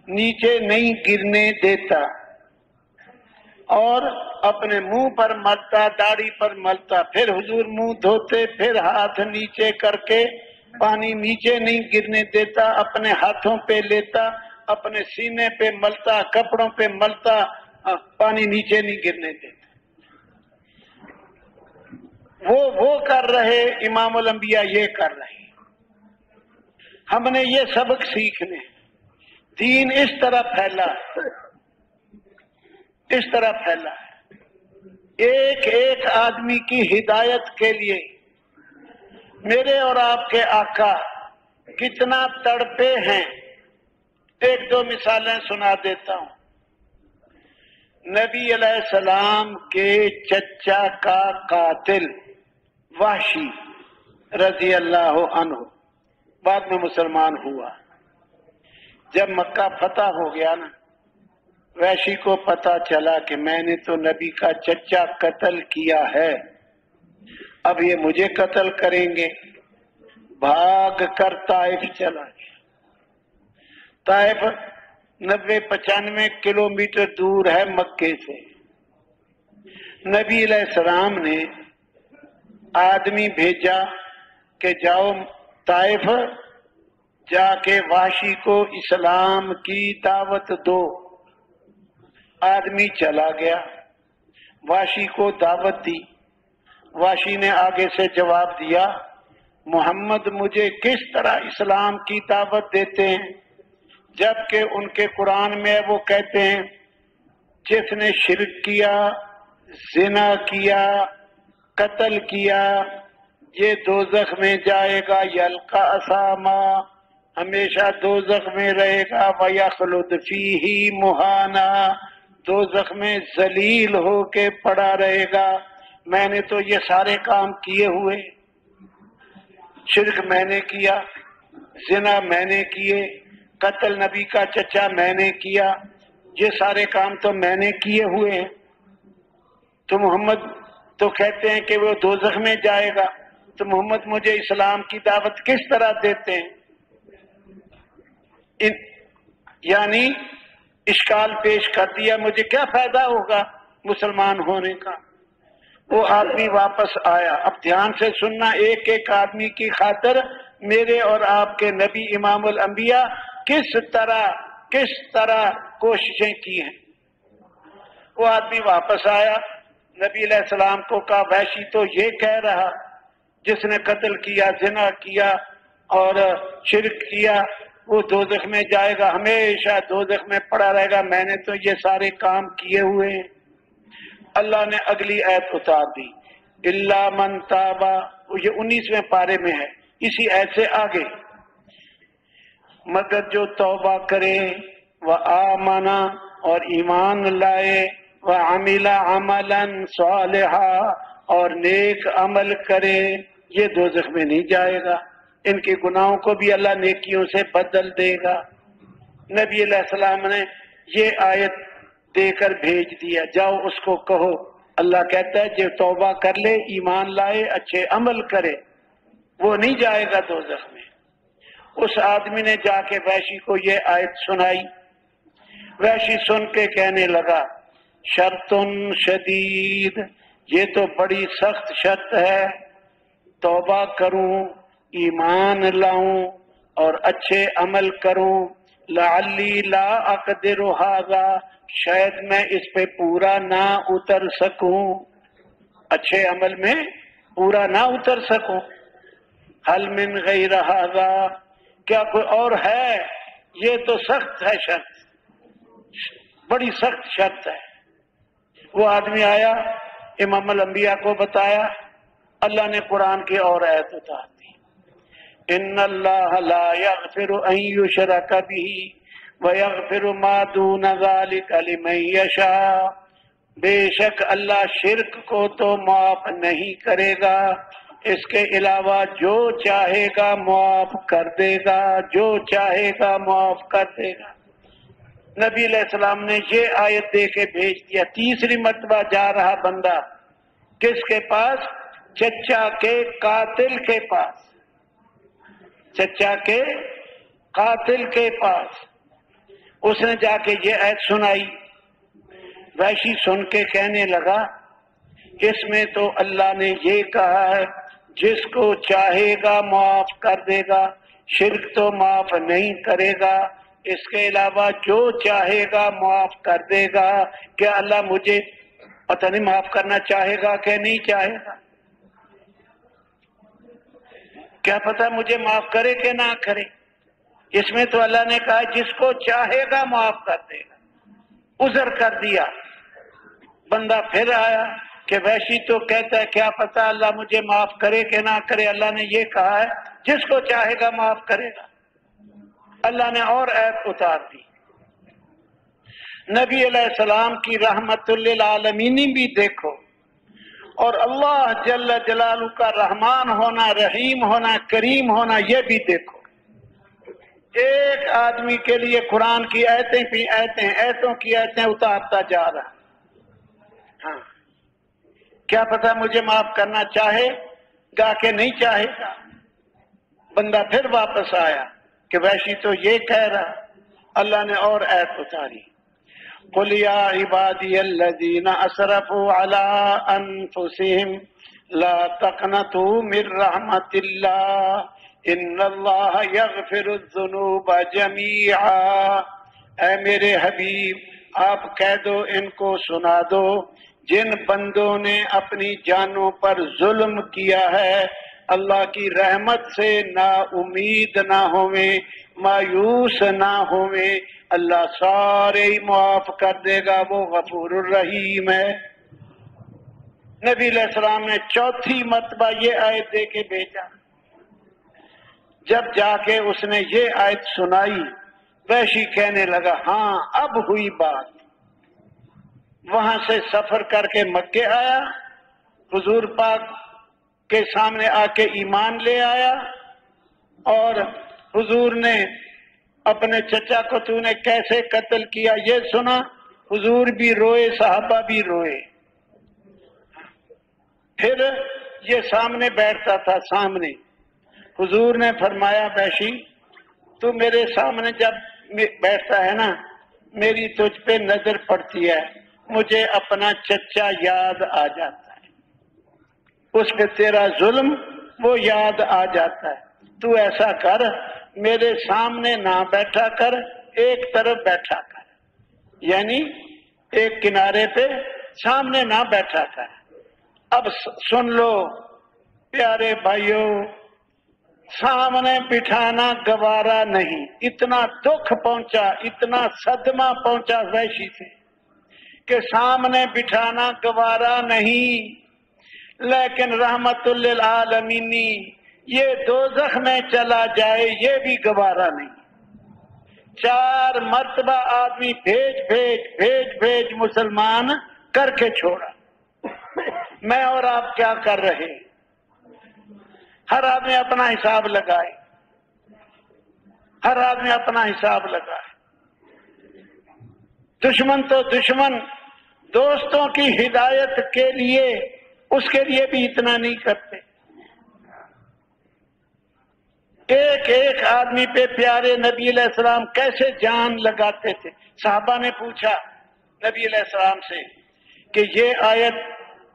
نیچے نہیں گرنے دیتا، اور اپنے منہ پر ملتا، داڑھی پر ملتا، پھر حضور منہ دھوتے، پھر ہاتھ نیچے کر کے پانی نیچے نہیں گرنے دیتا، اپنے ہاتھوں پہ لیتا، اپنے سینے پہ ملتا، کپڑوں پہ ملتا، پانی نیچے نہیں گرنے دیتا۔ وہ کر رہے، امام الانبیاء یہ کر رہے۔ ہم نے یہ سبق سیکھنے، دین اس طرح پھیلا، اس طرح پھیلا ہے، ایک ایک آدمی کی ہدایت کے لیے۔ میرے اور آپ کے آقا کتنا تڑپے ہیں، ایک دو مثالیں سنا دیتا ہوں۔ نبی علیہ السلام کے چچا کا قاتل وحشی رضی اللہ عنہ بعد میں مسلمان ہوا۔ جب مکہ فتح ہو گیا نا، وحشی کو پتا چلا کہ میں نے تو نبی کا چچا قتل کیا ہے، اب یہ مجھے قتل کریں گے، بھاگ کر طائف چلا گیا۔ طائف 90-95 کلومیٹر دور ہے مکے سے۔ نبی علیہ السلام نے آدمی بھیجا کہ جاؤ طائف، جا کے وحشی کو اسلام کی دعوت دو۔ آدمی چلا گیا، وحشی کو دعوت دی۔ وحشی نے آگے سے جواب دیا، محمد مجھے کس طرح اسلام کی دعوت دیتے ہیں، جبکہ ان کے قرآن میں وہ کہتے ہیں جس نے شرک کیا، زنا کیا، قتل کیا، یہ دوزخ میں جائے گا، یلقا اساما، ہمیشہ دوزخ میں رہے گا، وَيَخْلُدْ فِيهِ مُهَانًا، دوزخ میں ذلیل ہو کے پڑا رہے گا۔ میں نے تو یہ سارے کام کیے ہوئے، شرک میں نے کیا، زنا میں نے کیے، قتل نبی کا چچا میں نے کیا، یہ سارے کام تو میں نے کیے ہوئے ہیں، تو محمد تو کہتے ہیں کہ وہ دوزخ میں جائے گا، تو محمد مجھے اسلام کی دعوت کس طرح دیتے ہیں؟ یعنی اشکال پیش کر دیا، مجھے کیا فائدہ ہوگا مسلمان ہونے کا؟ وہ آدمی واپس آیا۔ اب دھیان سے سننا، ایک ایک آدمی کی خاطر میرے اور آپ کے نبی امام الانبیاء کس طرح کوششیں کی ہیں۔ وہ آدمی واپس آیا، نبی علیہ السلام کو کہا وحشی تو یہ کہہ رہا جس نے قتل کیا، زنا کیا اور شرک کیا وہ دوزخ میں جائے گا، ہمیشہ دوزخ میں پڑا رہے گا، میں نے تو یہ سارے کام کیے ہوئے ہیں۔ اللہ نے اگلی آیت اتار دی، الا من تابا، یہ 19ویں پارے میں ہے، اسی آیت سے آگے، مگر جو توبہ کرے، وآمنا، اور ایمان لائے، وعمل عملا صالحا، اور نیک عمل کرے، یہ دوزخ میں نہیں جائے گا، ان کے گناہوں کو بھی اللہ نیکیوں سے بدل دے گا۔ نبی علیہ السلام نے یہ آیت دے کر بھیج دیا، جاؤ اس کو کہو اللہ کہتا ہے جو توبہ کر لے، ایمان لائے، اچھے عمل کرے، وہ نہیں جائے گا دوزخ میں۔ اس آدمی نے جا کے وحشی کو یہ آیت سنائی، وحشی سن کے کہنے لگا شرط شدید، یہ تو بڑی سخت شرط ہے، توبہ کروں، ایمان لاؤں اور اچھے عمل کروں، لعلی لا اقدر ھذا، شاید میں اس پہ پورا نہ اتر سکوں، اچھے عمل میں پورا نہ اتر سکوں۔ حل من غیر ھذا، کیا کوئی اور ہے؟ یہ تو سخت ہے شرط، بڑی سخت شرط ہے۔ وہ آدمی آیا، امام الانبیاء کو بتایا، اللہ نے قرآن کی اور آیت اتار دی، ان اللہ لا یغفر ان یشرک بہ ویغفر ما دون ذلک لمن یشاء، بے شک اللہ شرک کو تو معاف نہیں کرے گا، اس کے علاوہ جو چاہے گا معاف کر دے گا، جو چاہے گا معاف کر دے گا۔ نبی علیہ السلام نے یہ آیت دے کے بھیج دیا۔ تیسری مرتبہ جا رہا بندہ کس کے پاس؟ چچا کے قاتل کے پاس، چچا کے قاتل کے پاس۔ اس نے جا کے یہ آیت سنائی، وحشی سن کے کہنے لگا اس میں تو اللہ نے یہ کہا ہے جس کو چاہے گا معاف کر دے گا، شرک تو معاف نہیں کرے گا، اس کے علاوہ جو چاہے گا معاف کر دے گا۔ کیا اللہ مجھے پتہ نہیں معاف کرنا چاہے گا کہ نہیں چاہے گا؟ کیا پتہ مجھے معاف کرے کہ نہ کرے؟ اس میں تو اللہ نے کہا جس کو چاہے گا معاف کر دے گا، عذر کر دیا۔ بندہ پھر آیا کہ وحشی تو کہتا ہے کیا پتہ اللہ مجھے معاف کرے کہ نہ کرے، اللہ نے یہ کہا ہے جس کو چاہے گا معاف کرے گا۔ اللہ نے اور آیت اتار دی۔ نبی علیہ السلام کی رحمت للعالمین بھی دیکھو، اور اللہ جل جلالہ کا رحمان ہونا، رحیم ہونا، کریم ہونا یہ بھی دیکھو۔ ایک آدمی کے لیے قرآن کی آیتیں کی آیتیں، آیتوں کی آیتیں اتارتا جا رہا۔ ہاں، کیا پتہ مجھے معاف کرنا چاہے گا کہ نہیں چاہے گا؟ بندہ پھر واپس آیا کہ وحشی تو یہ کہہ رہا۔ اللہ نے اور آیت اتاری، قل یا عبادی الذین اسرفوا علی انفسہم لا تقنطوا من رحمت اللہ ان اللہ یغفر الذنوب جمیعا۔ اے میرے حبیب آپ کہہ دو، ان کو سنا دو جن بندوں نے اپنی جانوں پر ظلم کیا ہے، اللہ کی رحمت سے نا امید نہ ہوئیں، مایوس نہ ہوئیں، اللہ سارے ہی معاف کر دے گا، وہ غفور الرحیم ہے۔ نبی علیہ السلام نے چوتھی مرتبہ یہ آیت دے کے بھیجا۔ جب جا کے اس نے یہ آیت سنائی، وحشی کہنے لگا ہاں اب ہوئی بات۔ وہاں سے سفر کر کے مکے آیا، حضور پاک کے سامنے آ کے ایمان لے آیا، اور حضور نے اپنے چچا کو تو نے کیسے قتل کیا یہ سنا، حضور بھی روئے، صحابہ بھی روئے۔ پھر یہ سامنے بیٹھتا تھا، سامنے حضور نے فرمایا وحشی تو میرے سامنے جب بیٹھتا ہے نا، میری تجھ پہ نظر پڑتی ہے، مجھے اپنا چچا یاد آ جاتا ہے، اس پہ تیرا ظلم وہ یاد آ جاتا ہے، تو ایسا کر میرے سامنے نہ بیٹھا کر، ایک طرف بیٹھا کر، یعنی ایک کنارے پہ، سامنے نہ بیٹھا کر۔ اب سن لو پیارے بھائیوں، سامنے بٹھانا گوارا نہیں، اتنا دکھ پہنچا، اتنا صدمہ پہنچا وحشی سے کہ سامنے بٹھانا گوارا نہیں، لیکن رحمت للعالمین یہ دوزخ میں چلا جائے یہ بھی گوارا نہیں۔ 4 مرتبہ آدمی بھیج مسلمان کر کے چھوڑا۔ میں اور آپ کیا کر رہے ہیں؟ ہر آدمی اپنا حساب لگائے، ہر آدمی اپنا حساب لگائے۔ دشمن تو دشمن دوستوں کی ہدایت کے لیے اس کے لیے بھی اتنا نہیں کرتے. ایک ایک آدمی پہ پیارے نبی علیہ السلام کیسے جان لگاتے تھے. صحابہ نے پوچھا نبی علیہ السلام سے کہ یہ آیت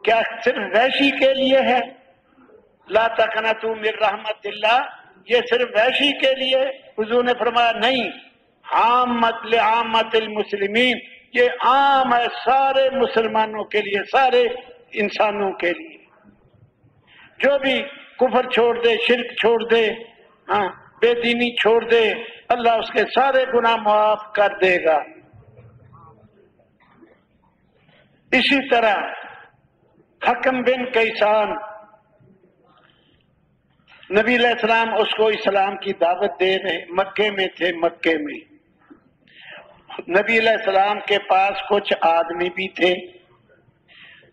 کیا صرف وحشی کے لیے ہے؟ لا تقنطوا من رحمت اللہ، یہ صرف وحشی کے لیے؟ حضور نے فرمایا نہیں، عامت لعامت المسلمین، یہ عام ہے سارے مسلمانوں کے لیے، سارے انسانوں کے لیے. جو بھی کفر چھوڑ دے، شرک چھوڑ دے، بے دینی چھوڑ دے، اللہ اس کے سارے گناہ معاف کر دے گا. اسی طرح حکم بن کیسان، نبی علیہ السلام اس کو اسلام کی دعوت دے رہے، مکے میں تھے. مکے میں نبی علیہ السلام کے پاس کچھ آدمی بھی تھے.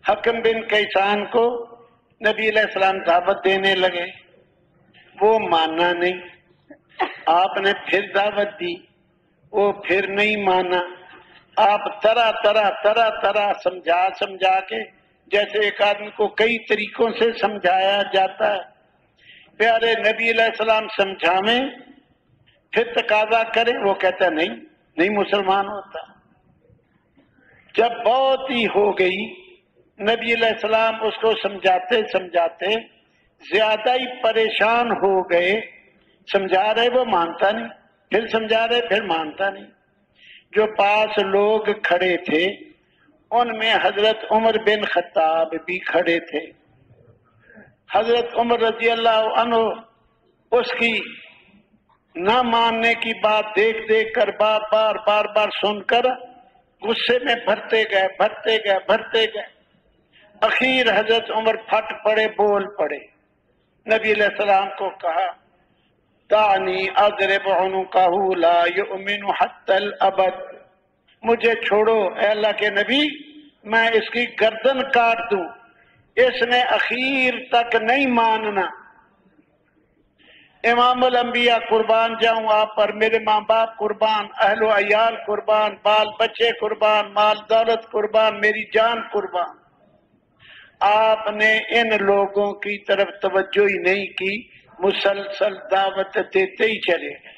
حکم بن کیسان کو نبی علیہ السلام دعوت دینے لگے، وہ مانا نہیں. آپ نے پھر دعوت دی، وہ پھر نہیں مانا. آپ طرح سمجھا کے، جیسے ایک آدمی کو کئی طریقوں سے سمجھایا جاتا ہے. پیارے نبی علیہ السلام سمجھاویں، پھر تقاضا کرے، وہ کہتا نہیں مسلمان ہوتا. جب بہت ہی ہو گئی، نبی علیہ السلام اس کو سمجھاتے زیادہ ہی پریشان ہو گئے. سمجھا رہے وہ مانتا نہیں، پھر سمجھا رہے پھر مانتا نہیں. جو پاس لوگ کھڑے تھے ان میں حضرت عمر بن خطاب بھی کھڑے تھے. حضرت عمر رضی اللہ عنہ اس کی نہ ماننے کی بات دیکھ کر بار سن کر غصے میں بھرتے گئے. اخیر حضرت عمر پھٹ پڑے، بول پڑے. نبی علیہ السلام کو کہا دعنی اضرب عنقہ لا یؤمن حتی الابد، مجھے چھوڑو اے اللہ کے نبی، میں اس کی گردن کاٹ دوں، اس نے اخیر تک نہیں ماننا. امام الانبیاء قربان جاؤں آپ پر، میرے ماں باپ قربان، اہل و عیال قربان، بال بچے قربان، مال دولت قربان، میری جان قربان. آپ نے ان لوگوں کی طرف توجہ ہی نہیں کی، مسلسل دعوت دیتے ہی چلے گئے.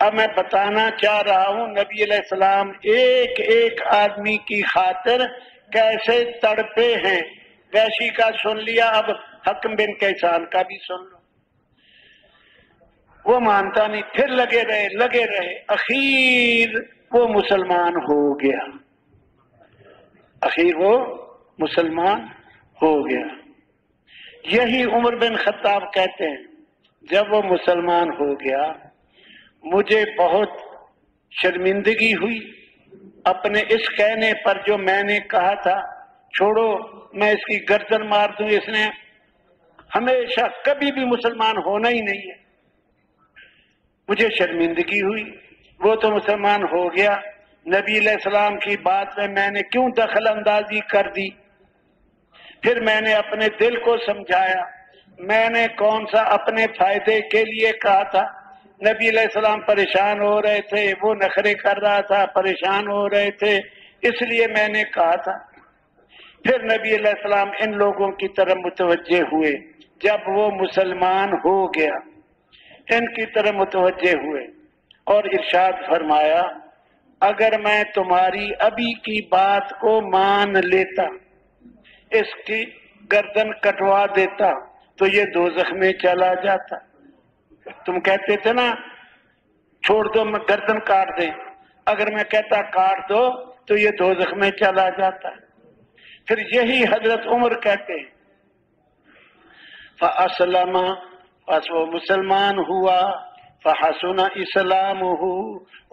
اب میں بتانا چاہ رہا ہوں نبی علیہ السلام ایک ایک آدمی کی خاطر کیسے تڑپے ہیں. ویشی کا سن لیا، اب حکم بن کیسان کا بھی سن لو. وہ مانتا نہیں، پھر لگے رہے، اخیر وہ مسلمان ہو گیا. یہی عمر بن خطاب کہتے ہیں جب وہ مسلمان ہو گیا مجھے بہت شرمندگی ہوئی اپنے اس کہنے پر جو میں نے کہا تھا چھوڑو میں اس کی گردن مار دوں، اس نے ہمیشہ کبھی بھی مسلمان ہونا ہی نہیں ہے. مجھے شرمندگی ہوئی، وہ تو مسلمان ہو گیا، نبی علیہ السلام کی بات میں نے کیوں دخل اندازی کر دی. پھر میں نے اپنے دل کو سمجھایا، میں نے کون سا اپنے فائدے کے لیے کہا تھا. نبی علیہ السلام پریشان ہو رہے تھے، وہ نخرے کر رہا تھا، پریشان ہو رہے تھے، اس لیے میں نے کہا تھا. پھر نبی علیہ السلام ان لوگوں کی طرف متوجہ ہوئے، جب وہ مسلمان ہو گیا ان کی طرف متوجہ ہوئے اور ارشاد فرمایا اگر میں تمہاری ابھی کی بات کو مان لیتا، اس کی گردن کٹوا دیتا تو یہ دوزخ میں چلا جاتا. تم کہتے تھے نا چھوڑ دو میں گردن کاٹ دیں، اگر میں کہتا کاٹ دو تو یہ دوزخ میں چلا جاتا. پھر یہی حضرت عمر کہتے ہیں فَأَسْلَمَ، پس وہ مسلمان ہوا، فَحَسُنَ إِسْلَامُهُ،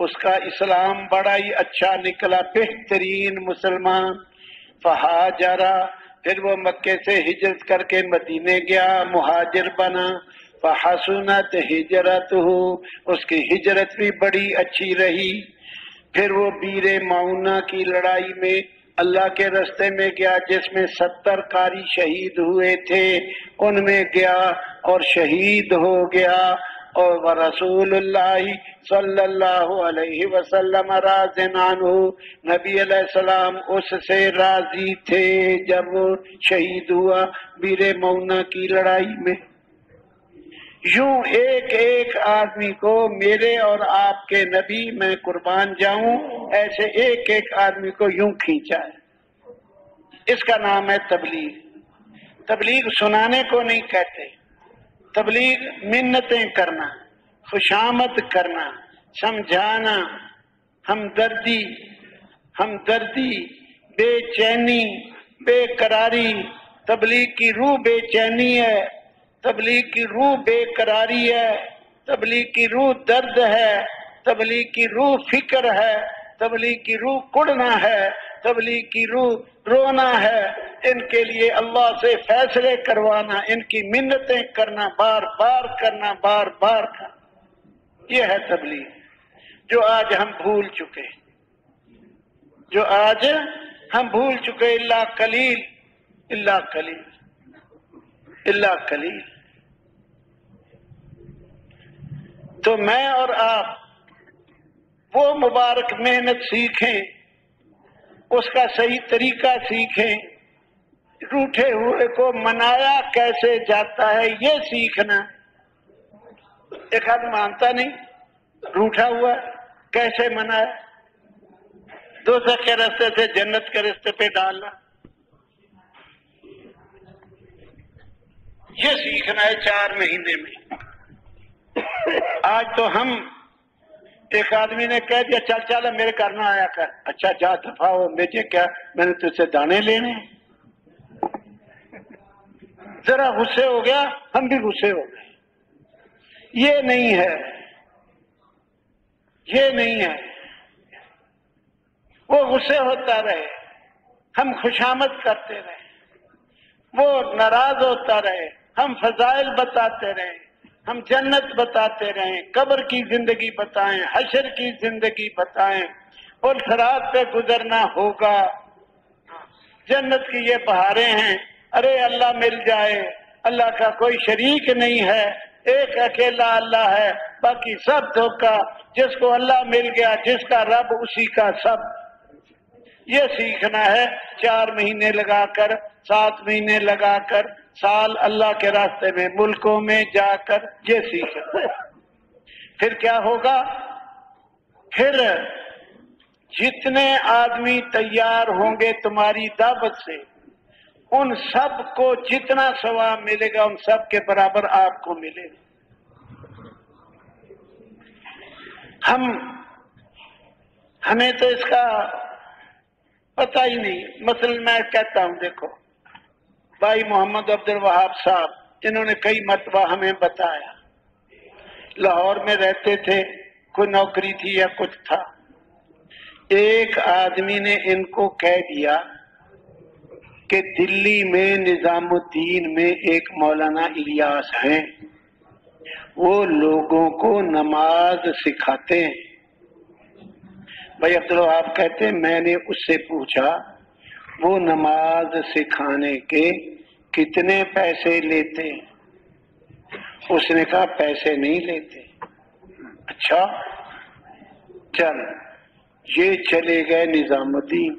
اس کا اسلام بڑا ہی اچھا نکلا، بہترین مسلمان. فَحَاجَرَ، پھر وہ مکے سے ہجرت کر کے مدینے گیا، مہاجر بنا. فَحَسُنَتْ ہِجْرَتُهُ، اس کی ہجرت بھی بڑی اچھی رہی. پھر وہ بیر معونہ کی لڑائی میں اللہ کے رستے میں گیا جس میں 70 قاری شہید ہوئے تھے، ان میں گیا اور شہید ہو گیا. اور ورسول اللہ صلی اللہ علیہ وسلم راض عنہ، نبی علیہ السلام اس سے راضی تھے جب وہ شہید ہوا بیر مونا کی لڑائی میں۔ یوں ایک ایک آدمی کو میرے اور آپ کے نبی میں قربان جاؤں، ایسے ایک ایک آدمی کو یوں کھینچا ہے۔ اس کا نام ہے تبلیغ۔ تبلیغ سنانے کو نہیں کہتے، تبلیغ منتیں کرنا، خوشامد کرنا، سمجھانا، ہمدردی، بے چینی، بے قراری۔ تبلیغ کی روح بے چینی ہے، تبلیغ کی روح بے قراری ہے، تبلیغ کی روح درد ہے، تبلیغ کی روح فکر ہے، تبلیغ کی روح کڑنا ہے، تبلیغ کی روح رونا ہے۔ ان کے لیے اللہ سے فیصلے کروانا، ان کی منتیں کرنا، بار بار کرنا، بار بار کرنا، یہ ہے تبلیغ جو آج ہم بھول چکے، جو آج ہم بھول چکے۔ اللہ قلیل، اللہ قلیل، اللہ قلیل۔ تو میں اور آپ وہ مبارک محنت سیکھیں، اس کا صحیح طریقہ سیکھیں، روٹھے ہوئے کو منایا کیسے جاتا ہے یہ سیکھنا۔ ایک آدمی مانتا نہیں، روٹھا ہوا کیسے منایا، دوزخ کے راستے سے جنت کے راستے پہ ڈالنا، یہ سیکھنا ہے 4 مہینے میں۔ آج تو ہم، ایک آدمی نے کہہ دیا چل چل میرے گھر میں آیا کر، اچھا جا دفعہ ہو، مجھے کیا، میں نے تجھ سے دانے لینے۔ ذرا غصے ہو گیا، ہم بھی غصے ہو گئے۔ یہ نہیں ہے، یہ نہیں ہے۔ وہ غصے ہوتا رہے، ہم خوشامد کرتے رہے، وہ ناراض ہوتا رہے، ہم فضائل بتاتے رہے، ہم جنت بتاتے رہیں، قبر کی زندگی بتائیں، حشر کی زندگی بتائیں، اور صراط پہ گزرنا ہوگا، جنت کی یہ بہاریں ہیں، ارے اللہ مل جائے، اللہ کا کوئی شریک نہیں ہے، ایک اکیلا اللہ ہے، باقی سب دھوکا، جس کو اللہ مل گیا، جس کا رب اسی کا سب۔ یہ سیکھنا ہے 4 مہینے لگا کر، 7 مہینے لگا کر، سال اللہ کے راستے میں، ملکوں میں جا کر، یہ سیکھنا ہے۔ پھر کیا ہوگا؟ پھر جتنے آدمی تیار ہوں گے تمہاری دعوت سے، ان سب کو جتنا ثواب ملے گا ان سب کے برابر آپ کو ملے گا۔ ہمیں تو اس کا پتہ ہی نہیں۔ مثلا میں کہتا ہوں، دیکھو بھائی محمد عبد الوہاب صاحب، انہوں نے کئی مرتبہ ہمیں بتایا، لاہور میں رہتے تھے، کوئی نوکری تھی یا کچھ تھا، ایک آدمی نے ان کو کہہ دیا کہ دلی میں نظام الدین میں ایک مولانا الیاس ہیں، وہ لوگوں کو نماز سکھاتے ہیں۔ بھائی عبدالوہاب کہتے ہیں میں نے اس سے پوچھا وہ نماز سکھانے کے کتنے پیسے لیتے؟ اس نے کہا پیسے نہیں لیتے۔ اچھا چل، یہ چلے گئے نظام الدین،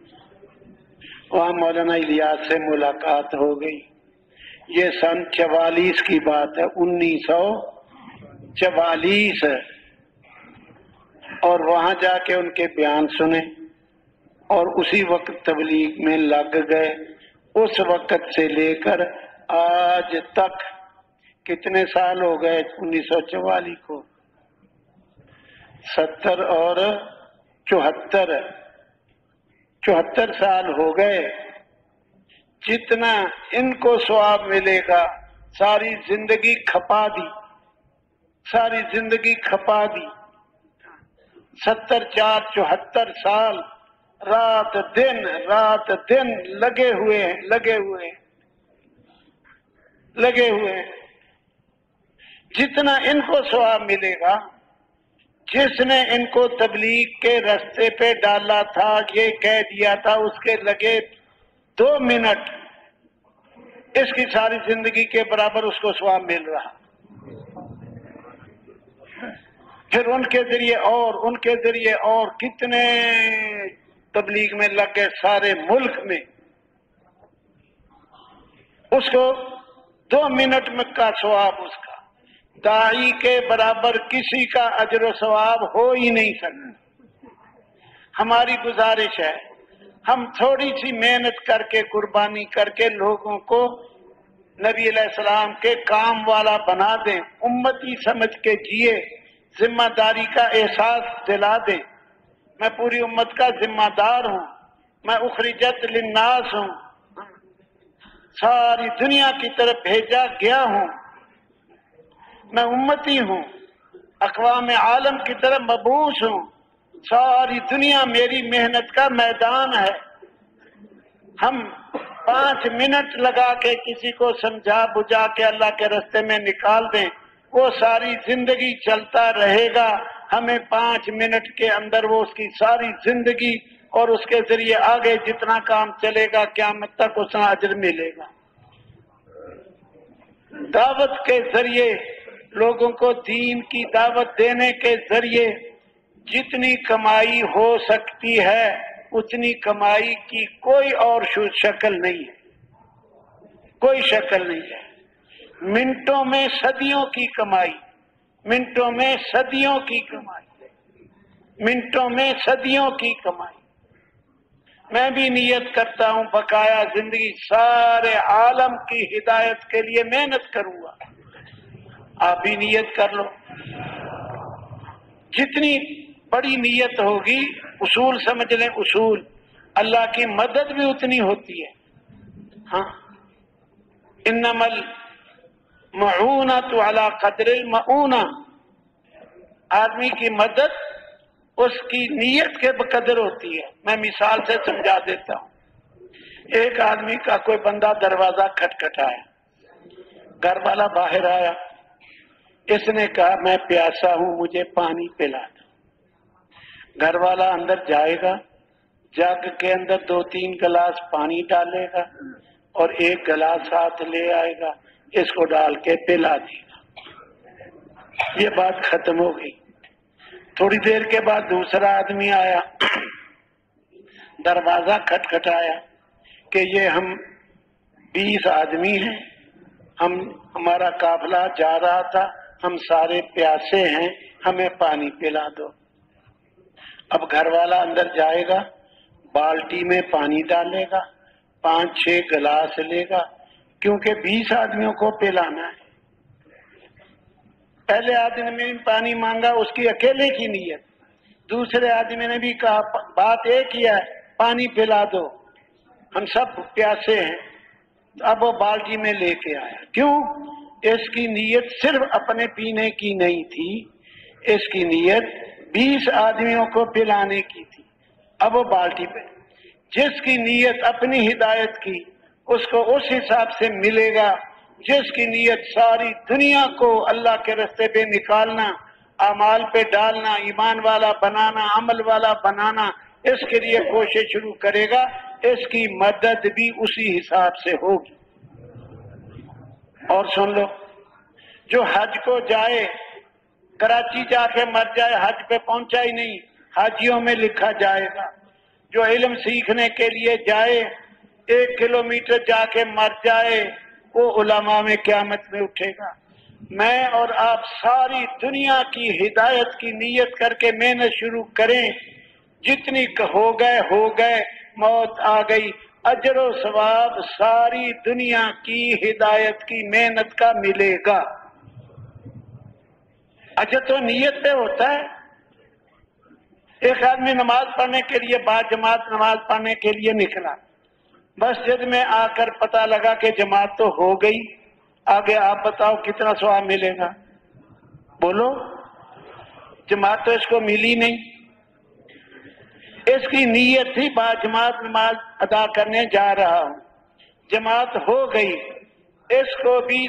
وہاں مولانا الیاس سے ملاقات ہو گئی۔ یہ سن 44 کی بات ہے، 1944، اور وہاں جا کے ان کے بیان سنے اور اسی وقت تبلیغ میں لگ گئے۔ اس وقت سے لے کر آج تک کتنے سال ہو گئے؟ 1944 کو 70 اور 74 سال ہو گئے۔ جتنا ان کو ثواب ملے گا ساری زندگی کھپا دی، ساری زندگی کھپا دی۔ 70 4 74 سال رات دن لگے ہوئے ہیں۔ جتنا ان کو ثواب ملے گا، جس نے ان کو تبلیغ کے راستے پہ ڈالا تھا، یہ کہہ دیا تھا، اس کے لگے 2 منٹ، اس کی ساری زندگی کے برابر اس کو ثواب مل رہا۔ پھر ان کے ذریعے اور کتنے تبلیغ میں لگ گئے سارے ملک میں. اس کو 2 منٹ میں کا ثواب اس کا داعی کے برابر کسی کا اجر و ثواب ہو ہی نہیں سکتا. ہماری گزارش ہے ہم تھوڑی سی محنت کر کے قربانی کر کے لوگوں کو نبی علیہ السلام کے کام والا بنا دیں, امتی سمجھ کے جیے, ذمہ داری کا احساس دلا دیں. میں پوری امت کا ذمہ دار ہوں, میں اخرجت للناس ہوں, ساری دنیا کی طرف بھیجا گیا ہوں, میں امتی ہوں, اقوام عالم کی طرف مبعوث ہوں, ساری دنیا میری محنت کا میدان ہے. ہم 5 منٹ لگا کے کسی کو سمجھا بجھا کے اللہ کے راستے میں نکال دیں, وہ ساری زندگی چلتا رہے گا. ہمیں 5 منٹ کے اندر وہ اس کی ساری زندگی اور اس کے ذریعے آگے جتنا کام چلے گا قیامت تک اتنا اجر ملے گا. دعوت کے ذریعے لوگوں کو دین کی دعوت دینے کے ذریعے جتنی کمائی ہو سکتی ہے اتنی کمائی کی کوئی اور شکل نہیں ہے, کوئی شکل نہیں ہے. منٹوں میں صدیوں کی کمائی, منٹوں میں صدیوں کی کمائی, منٹوں میں صدیوں کی کمائی. میں بھی نیت کرتا ہوں بقایا زندگی سارے عالم کی ہدایت کے لیے محنت کروں گا. آپ بھی نیت کر لو. جتنی بڑی نیت ہوگی, اصول سمجھ لیں, اصول اللہ کی مدد بھی اتنی ہوتی ہے. ہاں, انما المعونۃ علی قدر المعونہ, آدمی کی مدد اس کی نیت کے بقدر ہوتی ہے. میں مثال سے سمجھا دیتا ہوں. ایک آدمی کا کوئی بندہ دروازہ کھٹکھٹایا, گھر والا باہر آیا, اس نے کہا میں پیاسا ہوں مجھے پانی پلا دو. گھر والا اندر جائے گا, جگ کے اندر 2-3 گلاس پانی ڈالے گا اور 1 گلاس ہاتھ لے آئے گا, اس کو ڈال کے پلا دے گا. یہ بات ختم ہو گئی. تھوڑی دیر کے بعد دوسرا آدمی آیا, دروازہ کھٹکھٹایا کہ یہ ہم 20 آدمی ہیں, ہمارا قافلہ جا رہا تھا, ہم سارے پیاسے ہیں, ہمیں پانی پلا دو. اب گھر والا اندر جائے گا, بالٹی میں پانی ڈالے گا, 5-6 گلاس لے گا, کیونکہ 20 آدمیوں کو پلانا ہے. پہلے آدمی نے پانی مانگا, اس کی اکیلے کی نیت. دوسرے آدمی نے بھی کہا بات ایک ہی ہے, پانی پلا دو, ہم سب پیاسے ہیں. اب وہ بالٹی میں لے کے آیا. کیوں؟ اس کی نیت صرف اپنے پینے کی نہیں تھی, اس کی نیت 20 آدمیوں کو پلانے کی تھی. اب وہ بالٹی پہ, جس کی نیت اپنی ہدایت کی اس کو اس حساب سے ملے گا. جس کی نیت ساری دنیا کو اللہ کے راستے پہ نکالنا, اعمال پہ ڈالنا, ایمان والا بنانا, عمل والا بنانا, اس کے لیے کوشش شروع کرے گا, اس کی مدد بھی اسی حساب سے ہوگی. اور سن لو, جو حج کو جائے, کراچی جا کے مر جائے, حج پہ پہنچا ہی نہیں, حاجیوں میں لکھا جائے گا. جو علم سیکھنے کے لیے جائے, 1 کلومیٹر جا کے مر جائے, وہ علماء میں قیامت میں اٹھے گا. میں اور آپ ساری دنیا کی ہدایت کی نیت کر کے محنت شروع کریں, جتنی ہو گئے, موت آ گئی, اجر و ثواب ساری دنیا کی ہدایت کی محنت کا ملے گا. اجر تو نیت پہ ہوتا ہے. ایک آدمی نماز پڑھنے کے لیے باجماعت نماز پڑھنے کے لیے نکلا, مسجد میں آ کر پتہ لگا کہ جماعت تو ہو گئی, آگے آپ بتاؤ کتنا ثواب ملے گا؟ بولو. جماعت تو اس کو ملی نہیں. اس کی نیت تھی باجماعت نماز ادا کرنے جا رہا ہوں, جماعت ہو گئی, اس کو بھی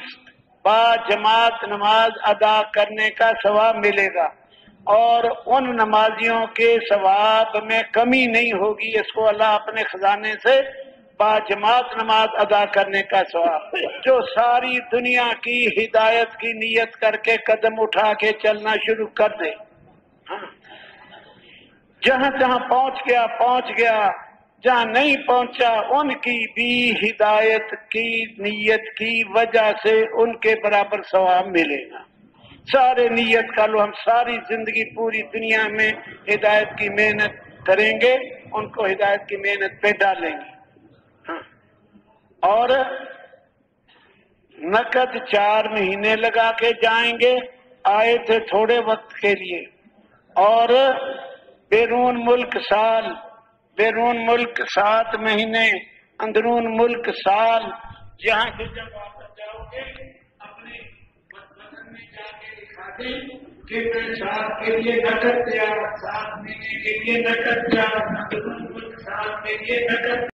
باجماعت نماز ادا کرنے کا ثواب ملے گا, اور ان نمازیوں کے ثواب میں کمی نہیں ہوگی. اس کو اللہ اپنے خزانے سے باجماعت نماز ادا کرنے کا ثواب، جو ساری دنیا کی ہدایت کی نیت کر کے قدم اٹھا کے چلنا شروع کر دے، جہاں جہاں پہنچ گیا، جہاں نہیں پہنچا ان کی بھی ہدایت کی نیت کی وجہ سے ان کے برابر ثواب ملے گا۔ سارے نیت کا لو، ہم ساری زندگی پوری دنیا میں ہدایت کی محنت کریں گے، ان کو ہدایت کی محنت پہ ڈالیں گے، اور نقد 4 مہینے لگا کے جائیں گے، آئے تھے تھوڑے وقت کے لیے، اور بیرون ملک 7 مہینے، اندرون ملک سال، یہاں سے جب واپس جاؤ گے اپنے وطن میں جا کے دکھا دیں کہ میں 7 کے لیے نقد دیا، 7 مہینے کے لیے نقد دیا، اندرون ملک 7 کے لیے نقد